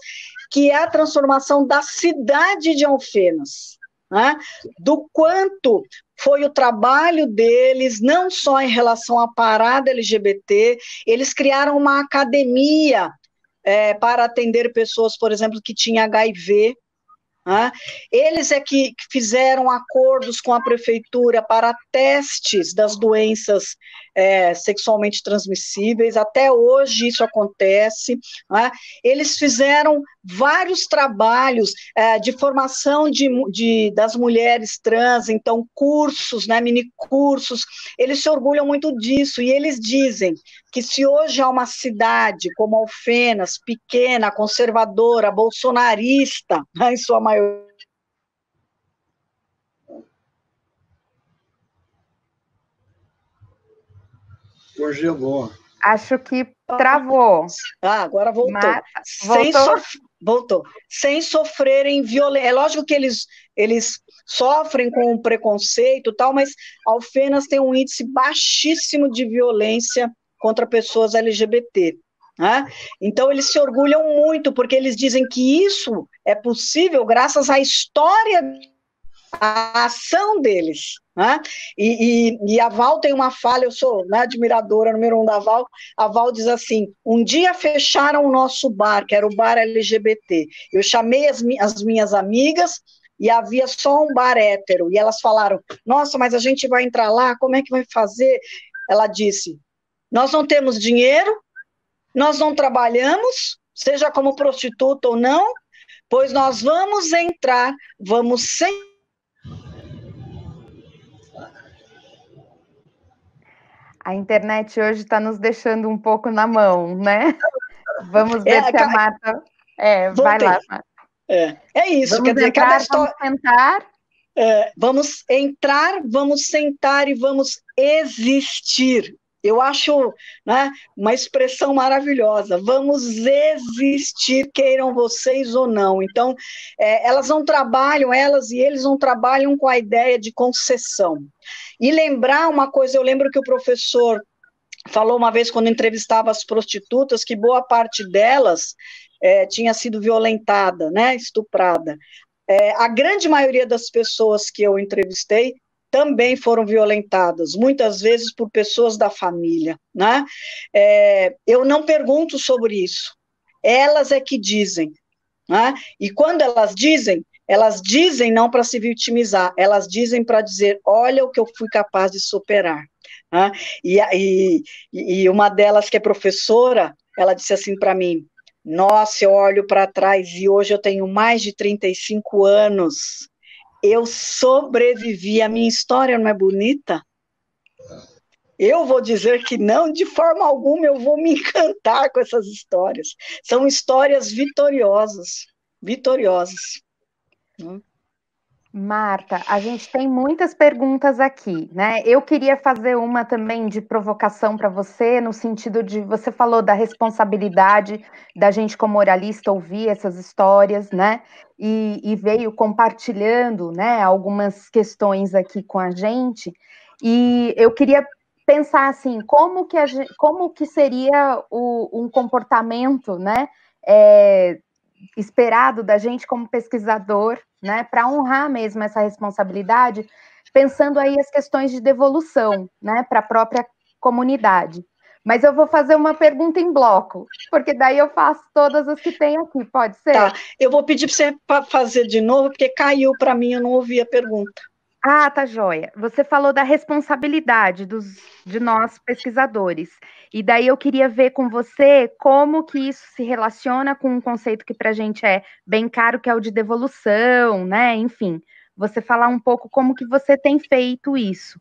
que é a transformação da cidade de Alfenas, né? Do quanto foi o trabalho deles, não só em relação à parada LGBT, eles criaram uma academia para atender pessoas, por exemplo, que tinham HIV, né? Eles é que fizeram acordos com a prefeitura para testes das doenças sexualmente transmissíveis, até hoje isso acontece, né? Eles fizeram vários trabalhos de formação das mulheres trans, então cursos, né, minicursos, eles se orgulham muito disso, e eles dizem que se hoje há uma cidade como Alfenas, pequena, conservadora, bolsonarista, né, em sua maioria, Congelou. Acho que travou. Agora voltou. Marta, voltou. Voltou. Sem sofrerem violência. É lógico que eles sofrem com preconceito e tal, mas Alfenas tem um índice baixíssimo de violência contra pessoas LGBT. Né? Então, eles se orgulham muito, porque eles dizem que isso é possível graças à história, à ação deles. Né? E a Val tem uma fala, eu sou, né, admiradora número 1 da Val. A Val diz assim: um dia fecharam o nosso bar, que era o bar LGBT, eu chamei as minhas amigas e havia só um bar hétero, e elas falaram: nossa, mas a gente vai entrar lá, como é que vai fazer? Ela disse: nós não temos dinheiro, nós não trabalhamos, seja como prostituta ou não, pois nós vamos entrar, vamos sem. A internet hoje está nos deixando um pouco na mão, né? Vamos ver se a Marta... vai lá, Marta. É isso, vamos quer dizer, entrar, cada história... Vamos sentar. Vamos entrar, vamos sentar e vamos existir. Eu acho, né, uma expressão maravilhosa. Vamos existir, queiram vocês ou não. Então, elas não trabalham, elas e eles não trabalham com a ideia de concessão. E lembrar uma coisa, eu lembro que o professor falou uma vez, quando entrevistava as prostitutas, que boa parte delas tinha sido violentada, né, estuprada. A grande maioria das pessoas que eu entrevistei também foram violentadas, muitas vezes por pessoas da família, né? Eu não pergunto sobre isso, elas é que dizem, né? E quando elas dizem não para se vitimizar, elas dizem para dizer: olha o que eu fui capaz de superar. Né? E uma delas, que é professora, ela disse assim para mim: nossa, eu olho para trás e hoje eu tenho mais de 35 anos, eu sobrevivi, a minha história não é bonita? Eu vou dizer que não, de forma alguma eu vou me encantar com essas histórias. São histórias vitoriosas, vitoriosas. Marta, a gente tem muitas perguntas aqui, né? Eu queria fazer uma também de provocação para você, no sentido de, você falou da responsabilidade da gente como oralista ouvir essas histórias, né? E veio compartilhando, né, algumas questões aqui com a gente, e eu queria pensar assim, como que seria um comportamento, né, esperado da gente como pesquisador, né, para honrar mesmo essa responsabilidade, pensando aí as questões de devolução, né, para a própria comunidade. Mas eu vou fazer uma pergunta em bloco, porque daí eu faço todas as que tem aqui, pode ser? Tá, eu vou pedir para você fazer de novo, porque caiu para mim, eu não ouvi a pergunta. Ah, tá joia. Você falou da responsabilidade de nós pesquisadores. E daí eu queria ver com você como que isso se relaciona com um conceito que para a gente é bem caro, que é o de devolução, né? Enfim, você falar um pouco como que você tem feito isso.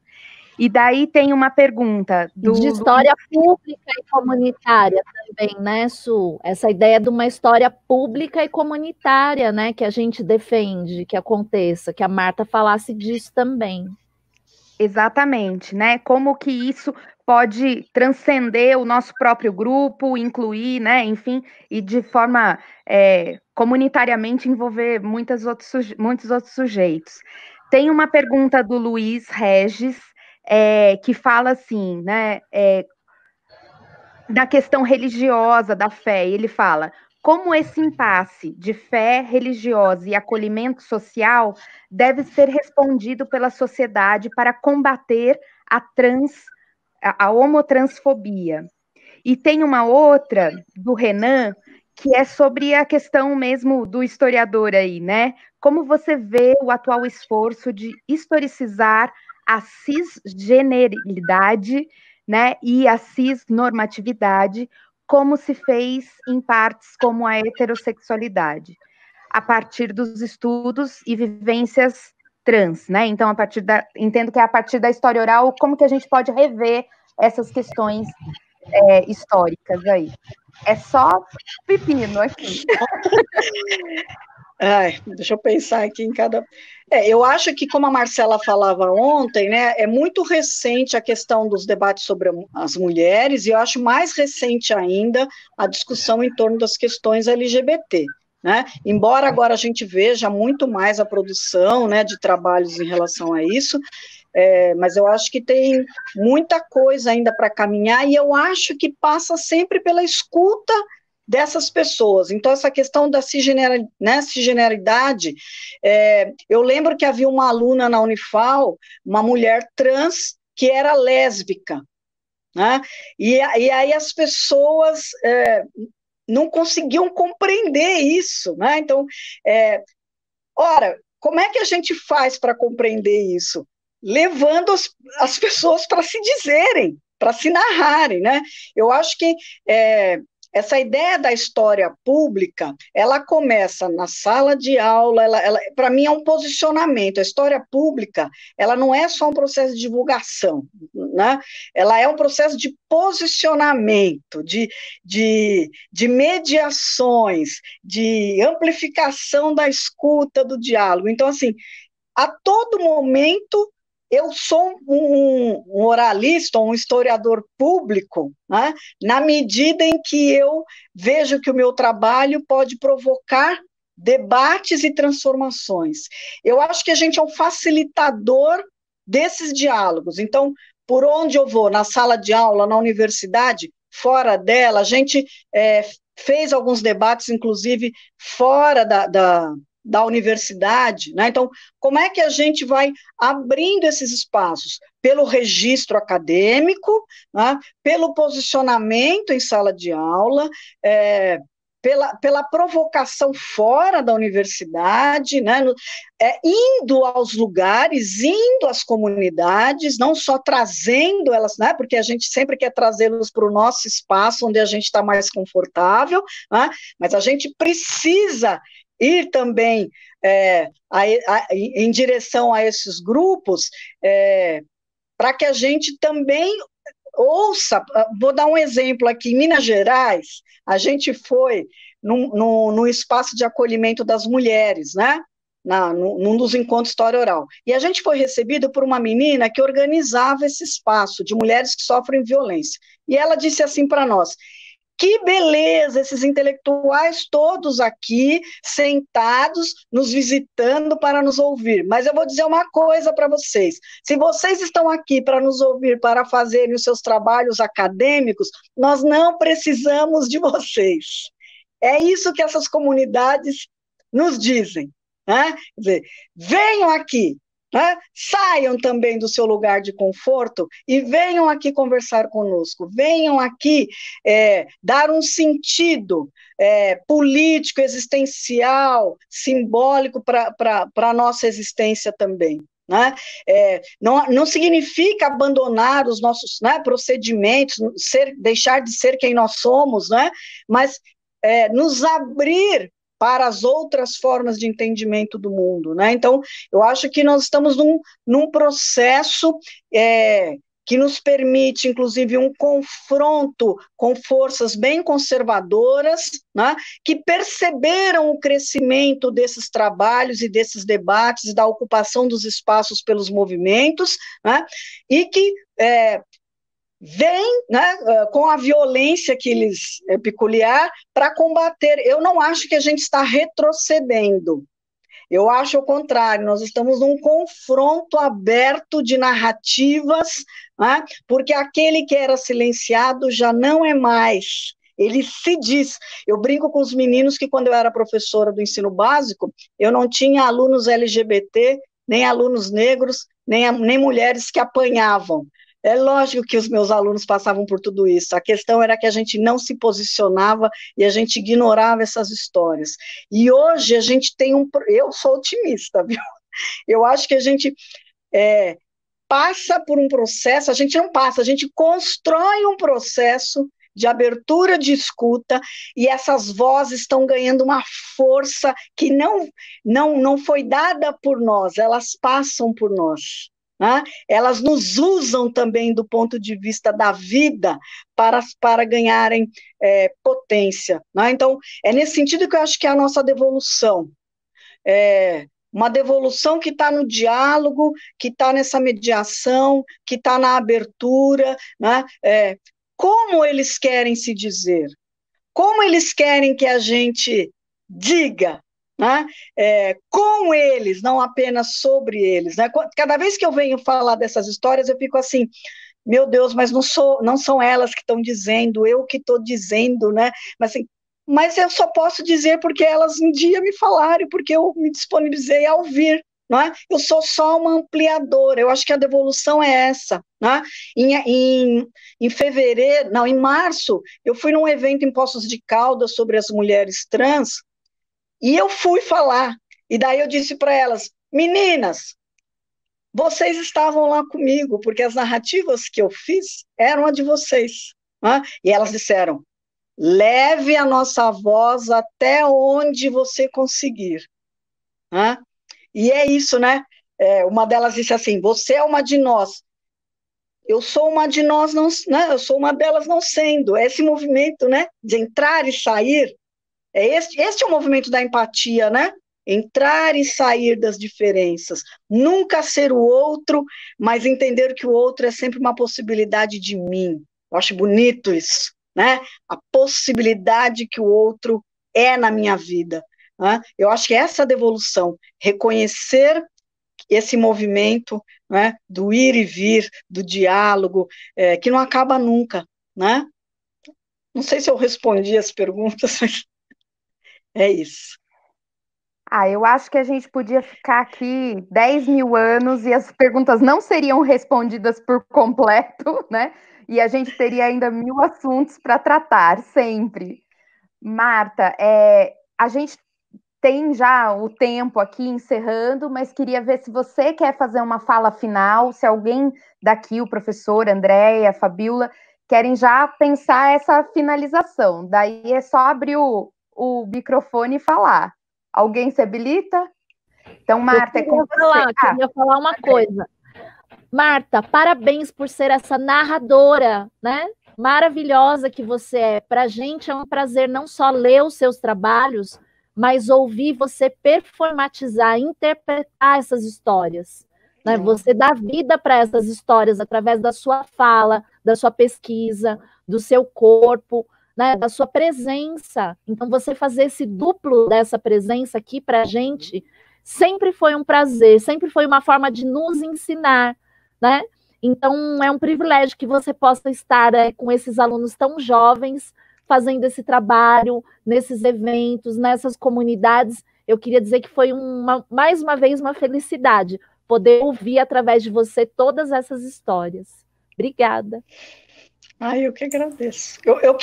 E daí tem uma pergunta de história pública e comunitária também, né, Su? Essa ideia de uma história pública e comunitária, né, que a gente defende que aconteça, que a Marta falasse disso também. Exatamente, né? Como que isso pode transcender o nosso próprio grupo, incluir, né? Enfim, e de forma comunitariamente envolver muitos outros sujeitos. Tem uma pergunta do Luiz Regis, que fala assim, né, da questão religiosa da fé, e ele fala: como esse impasse de fé religiosa e acolhimento social deve ser respondido pela sociedade para combater a homotransfobia. E tem uma outra, do Renan, que é sobre a questão mesmo do historiador aí, né? Como você vê o atual esforço de historicizar a cisgeneridade, né, e a cisnormatividade, como se fez em partes como a heterossexualidade, a partir dos estudos e vivências trans, né? Então, entendo que é a partir da história oral, como que a gente pode rever essas questões históricas aí. É só pepino aqui. Ai, deixa eu pensar aqui em cada... eu acho que, como a Marcela falava ontem, né, é muito recente a questão dos debates sobre as mulheres, e eu acho mais recente ainda a discussão em torno das questões LGBT, né? Embora agora a gente veja muito mais a produção, né, de trabalhos em relação a isso, mas eu acho que tem muita coisa ainda para caminhar, e eu acho que passa sempre pela escuta dessas pessoas. Então, essa questão da cisgeneridade, eu lembro que havia uma aluna na Unifal, uma mulher trans, que era lésbica, né? E aí as pessoas não conseguiam compreender isso, né? Então, ora, como é que a gente faz para compreender isso? Levando as pessoas para se dizerem, para se narrarem, né? Eu acho que essa ideia da história pública, ela começa na sala de aula, para mim é um posicionamento. A história pública, ela não é só um processo de divulgação, né? Ela é um processo de posicionamento, de mediações, de amplificação da escuta, do diálogo. Então, assim, a todo momento eu sou um oralista, um historiador público, né, na medida em que eu vejo que o meu trabalho pode provocar debates e transformações. Eu acho que a gente é um facilitador desses diálogos. Então, por onde eu vou, na sala de aula, na universidade, fora dela, a gente fez alguns debates, inclusive, fora da universidade, né? Então, como é que a gente vai abrindo esses espaços? Pelo registro acadêmico, né? Pelo posicionamento em sala de aula, pela provocação fora da universidade, né? Indo aos lugares, indo às comunidades, não só trazendo elas, né? Porque a gente sempre quer trazê-los para o nosso espaço, onde a gente está mais confortável, né? Mas a gente precisa ir também em direção a esses grupos, para que a gente também ouça. Vou dar um exemplo aqui, em Minas Gerais, a gente foi no espaço de acolhimento das mulheres, né? Num dos encontros História Oral, e a gente foi recebido por uma menina que organizava esse espaço de mulheres que sofrem violência, e ela disse assim para nós: que beleza, esses intelectuais todos aqui, sentados, nos visitando para nos ouvir. Mas eu vou dizer uma coisa para vocês: se vocês estão aqui para nos ouvir, para fazerem os seus trabalhos acadêmicos, nós não precisamos de vocês. É isso que essas comunidades nos dizem, né? Quer dizer, venham aqui, né? Saiam também do seu lugar de conforto e venham aqui conversar conosco, venham aqui dar um sentido político, existencial, simbólico para a nossa existência também. Né? Não significa abandonar os nossos, né, procedimentos, deixar de ser quem nós somos, né? Mas nos abrir para as outras formas de entendimento do mundo, né? Então, eu acho que nós estamos num processo que nos permite, inclusive, um confronto com forças bem conservadoras, né, que perceberam o crescimento desses trabalhos e desses debates, da ocupação dos espaços pelos movimentos, né, e que vêm, né, com a violência que lhes é peculiar para combater. Eu não acho que a gente está retrocedendo. Eu acho o contrário, nós estamos num confronto aberto de narrativas, né, porque aquele que era silenciado já não é mais. Ele se diz. Eu brinco com os meninos que quando eu era professora do ensino básico, eu não tinha alunos LGBT, nem alunos negros, nem mulheres que apanhavam. É lógico que os meus alunos passavam por tudo isso. A questão era que a gente não se posicionava e a gente ignorava essas histórias. E hoje a gente tem eu sou otimista, viu? Eu acho que a gente passa por um processo, a gente não passa, a gente constrói um processo de abertura de escuta, e essas vozes estão ganhando uma força que não foi dada por nós, elas passam por nós. Né? Elas nos usam também do ponto de vista da vida para ganharem potência. Né? Então, é nesse sentido que eu acho que é a nossa devolução. Uma devolução que está no diálogo, que está nessa mediação, que está na abertura, né? Como eles querem se dizer, como eles querem que a gente diga, né? Com eles, não apenas sobre eles. Né? Cada vez que eu venho falar dessas histórias, eu fico assim, meu Deus, mas não são elas que estão dizendo, eu que estou dizendo, né? Mas eu só posso dizer porque elas um dia me falaram, porque eu me disponibilizei a ouvir. Não é? Eu sou só uma ampliadora, eu acho que a devolução é essa. Né? Em fevereiro, não, em março, eu fui num evento em Poços de Caldas sobre as mulheres trans, e eu fui falar, e daí eu disse para elas, meninas, vocês estavam lá comigo, porque as narrativas que eu fiz eram a de vocês. Né? E elas disseram, leve a nossa voz até onde você conseguir. Né? E é isso, né? Uma delas disse assim, você é uma de nós. Eu sou uma de nós, não, né? Eu sou uma delas não sendo. Esse movimento, né? De entrar e sair, este é o movimento da empatia, né? Entrar e sair das diferenças. Nunca ser o outro, mas entender que o outro é sempre uma possibilidade de mim. Eu acho bonito isso, né? A possibilidade que o outro é na minha vida. Né? Eu acho que essa devolução, reconhecer esse movimento, né, do ir e vir, do diálogo, que não acaba nunca. Né? Não sei se eu respondi as perguntas, mas é isso. Eu acho que a gente podia ficar aqui 10 mil anos e as perguntas não seriam respondidas por completo, né? E a gente teria ainda 1000 assuntos para tratar, sempre. Marta, a gente tem já o tempo aqui encerrando, mas queria ver se você quer fazer uma fala final, se alguém daqui, o professor, Andréia, Fabiola, querem já pensar essa finalização. Daí é só abrir o microfone e falar. Alguém se habilita? Então, Marta, é com você. Queria falar uma coisa. Marta, parabéns por ser essa narradora, né? Maravilhosa que você é. Para a gente é um prazer não só ler os seus trabalhos, mas ouvir você performatizar, interpretar essas histórias. Né? Você dá vida para essas histórias através da sua fala, da sua pesquisa, do seu corpo, né? Da sua presença. Então, você fazer esse duplo dessa presença aqui para a gente sempre foi um prazer, sempre foi uma forma de nos ensinar, né? Então, é um privilégio que você possa estar com esses alunos tão jovens, fazendo esse trabalho, nesses eventos, nessas comunidades. Eu queria dizer que foi mais uma vez uma felicidade poder ouvir através de você todas essas histórias. Obrigada. Eu que agradeço. Eu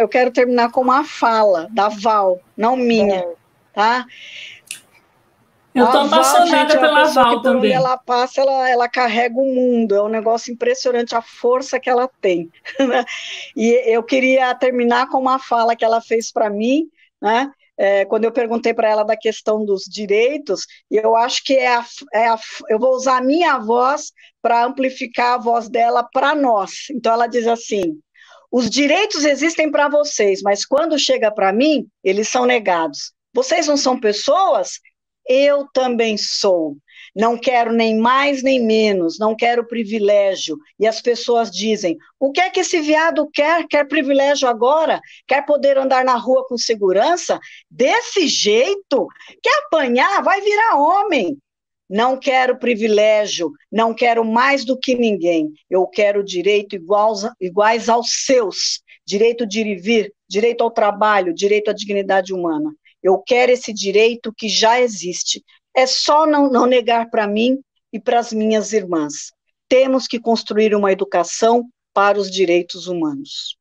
quero terminar com uma fala da Val, não minha, tá? Eu estou apaixonada pela Val também. Onde ela passa, ela carrega o mundo. É um negócio impressionante a força que ela tem. E eu queria terminar com uma fala que ela fez para mim, né? Quando eu perguntei para ela da questão dos direitos, e eu acho que eu vou usar a minha voz para amplificar a voz dela para nós. Então, ela diz assim, os direitos existem para vocês, mas quando chega para mim, eles são negados. Vocês não são pessoas? Eu também sou. Não quero nem mais nem menos, não quero privilégio. E as pessoas dizem, o que é que esse viado quer? Quer privilégio agora? Quer poder andar na rua com segurança? Desse jeito? Quer apanhar? Vai virar homem. Não quero privilégio, não quero mais do que ninguém. Eu quero direito iguais aos seus. Direito de ir e vir, direito ao trabalho, direito à dignidade humana. Eu quero esse direito que já existe. É só não negar para mim e para as minhas irmãs. Temos que construir uma educação para os direitos humanos.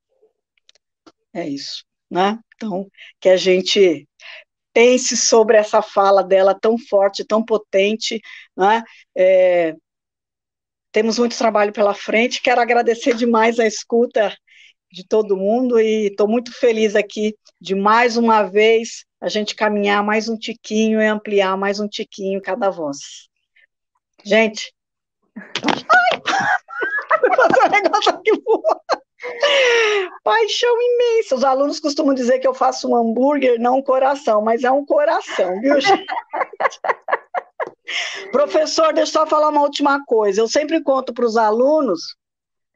É isso, né? Então, que a gente pense sobre essa fala dela tão forte, tão potente, né? Temos muito trabalho pela frente. Quero agradecer demais a escuta de todo mundo e estou muito feliz aqui de mais uma vez a gente caminhar mais um tiquinho e ampliar mais um tiquinho cada voz. Gente, vou fazer um negócio aqui voa. Paixão imensa. Os alunos costumam dizer que eu faço um hambúrguer, não um coração, mas é um coração, viu, gente? Professor, deixa eu só falar uma última coisa. Eu sempre conto para os alunos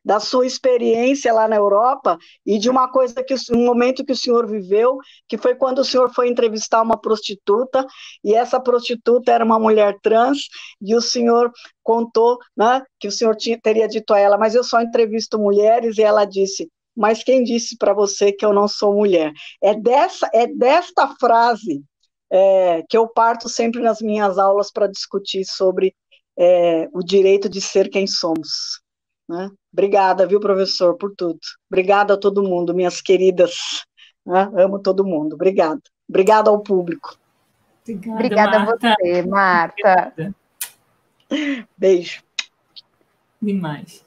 da sua experiência lá na Europa e de uma coisa um momento que o senhor viveu, que foi quando o senhor foi entrevistar uma prostituta, e essa prostituta era uma mulher trans, e o senhor contou, né, que o senhor teria dito a ela, mas eu só entrevisto mulheres, e ela disse, mas quem disse para você que eu não sou mulher? É desta frase que eu parto sempre nas minhas aulas para discutir sobre o direito de ser quem somos. Né? Obrigada, viu, professor, por tudo. Obrigada a todo mundo, minhas queridas. Né? Amo todo mundo. Obrigada. Obrigada ao público. Obrigada a você, Marta. Beijo. Demais.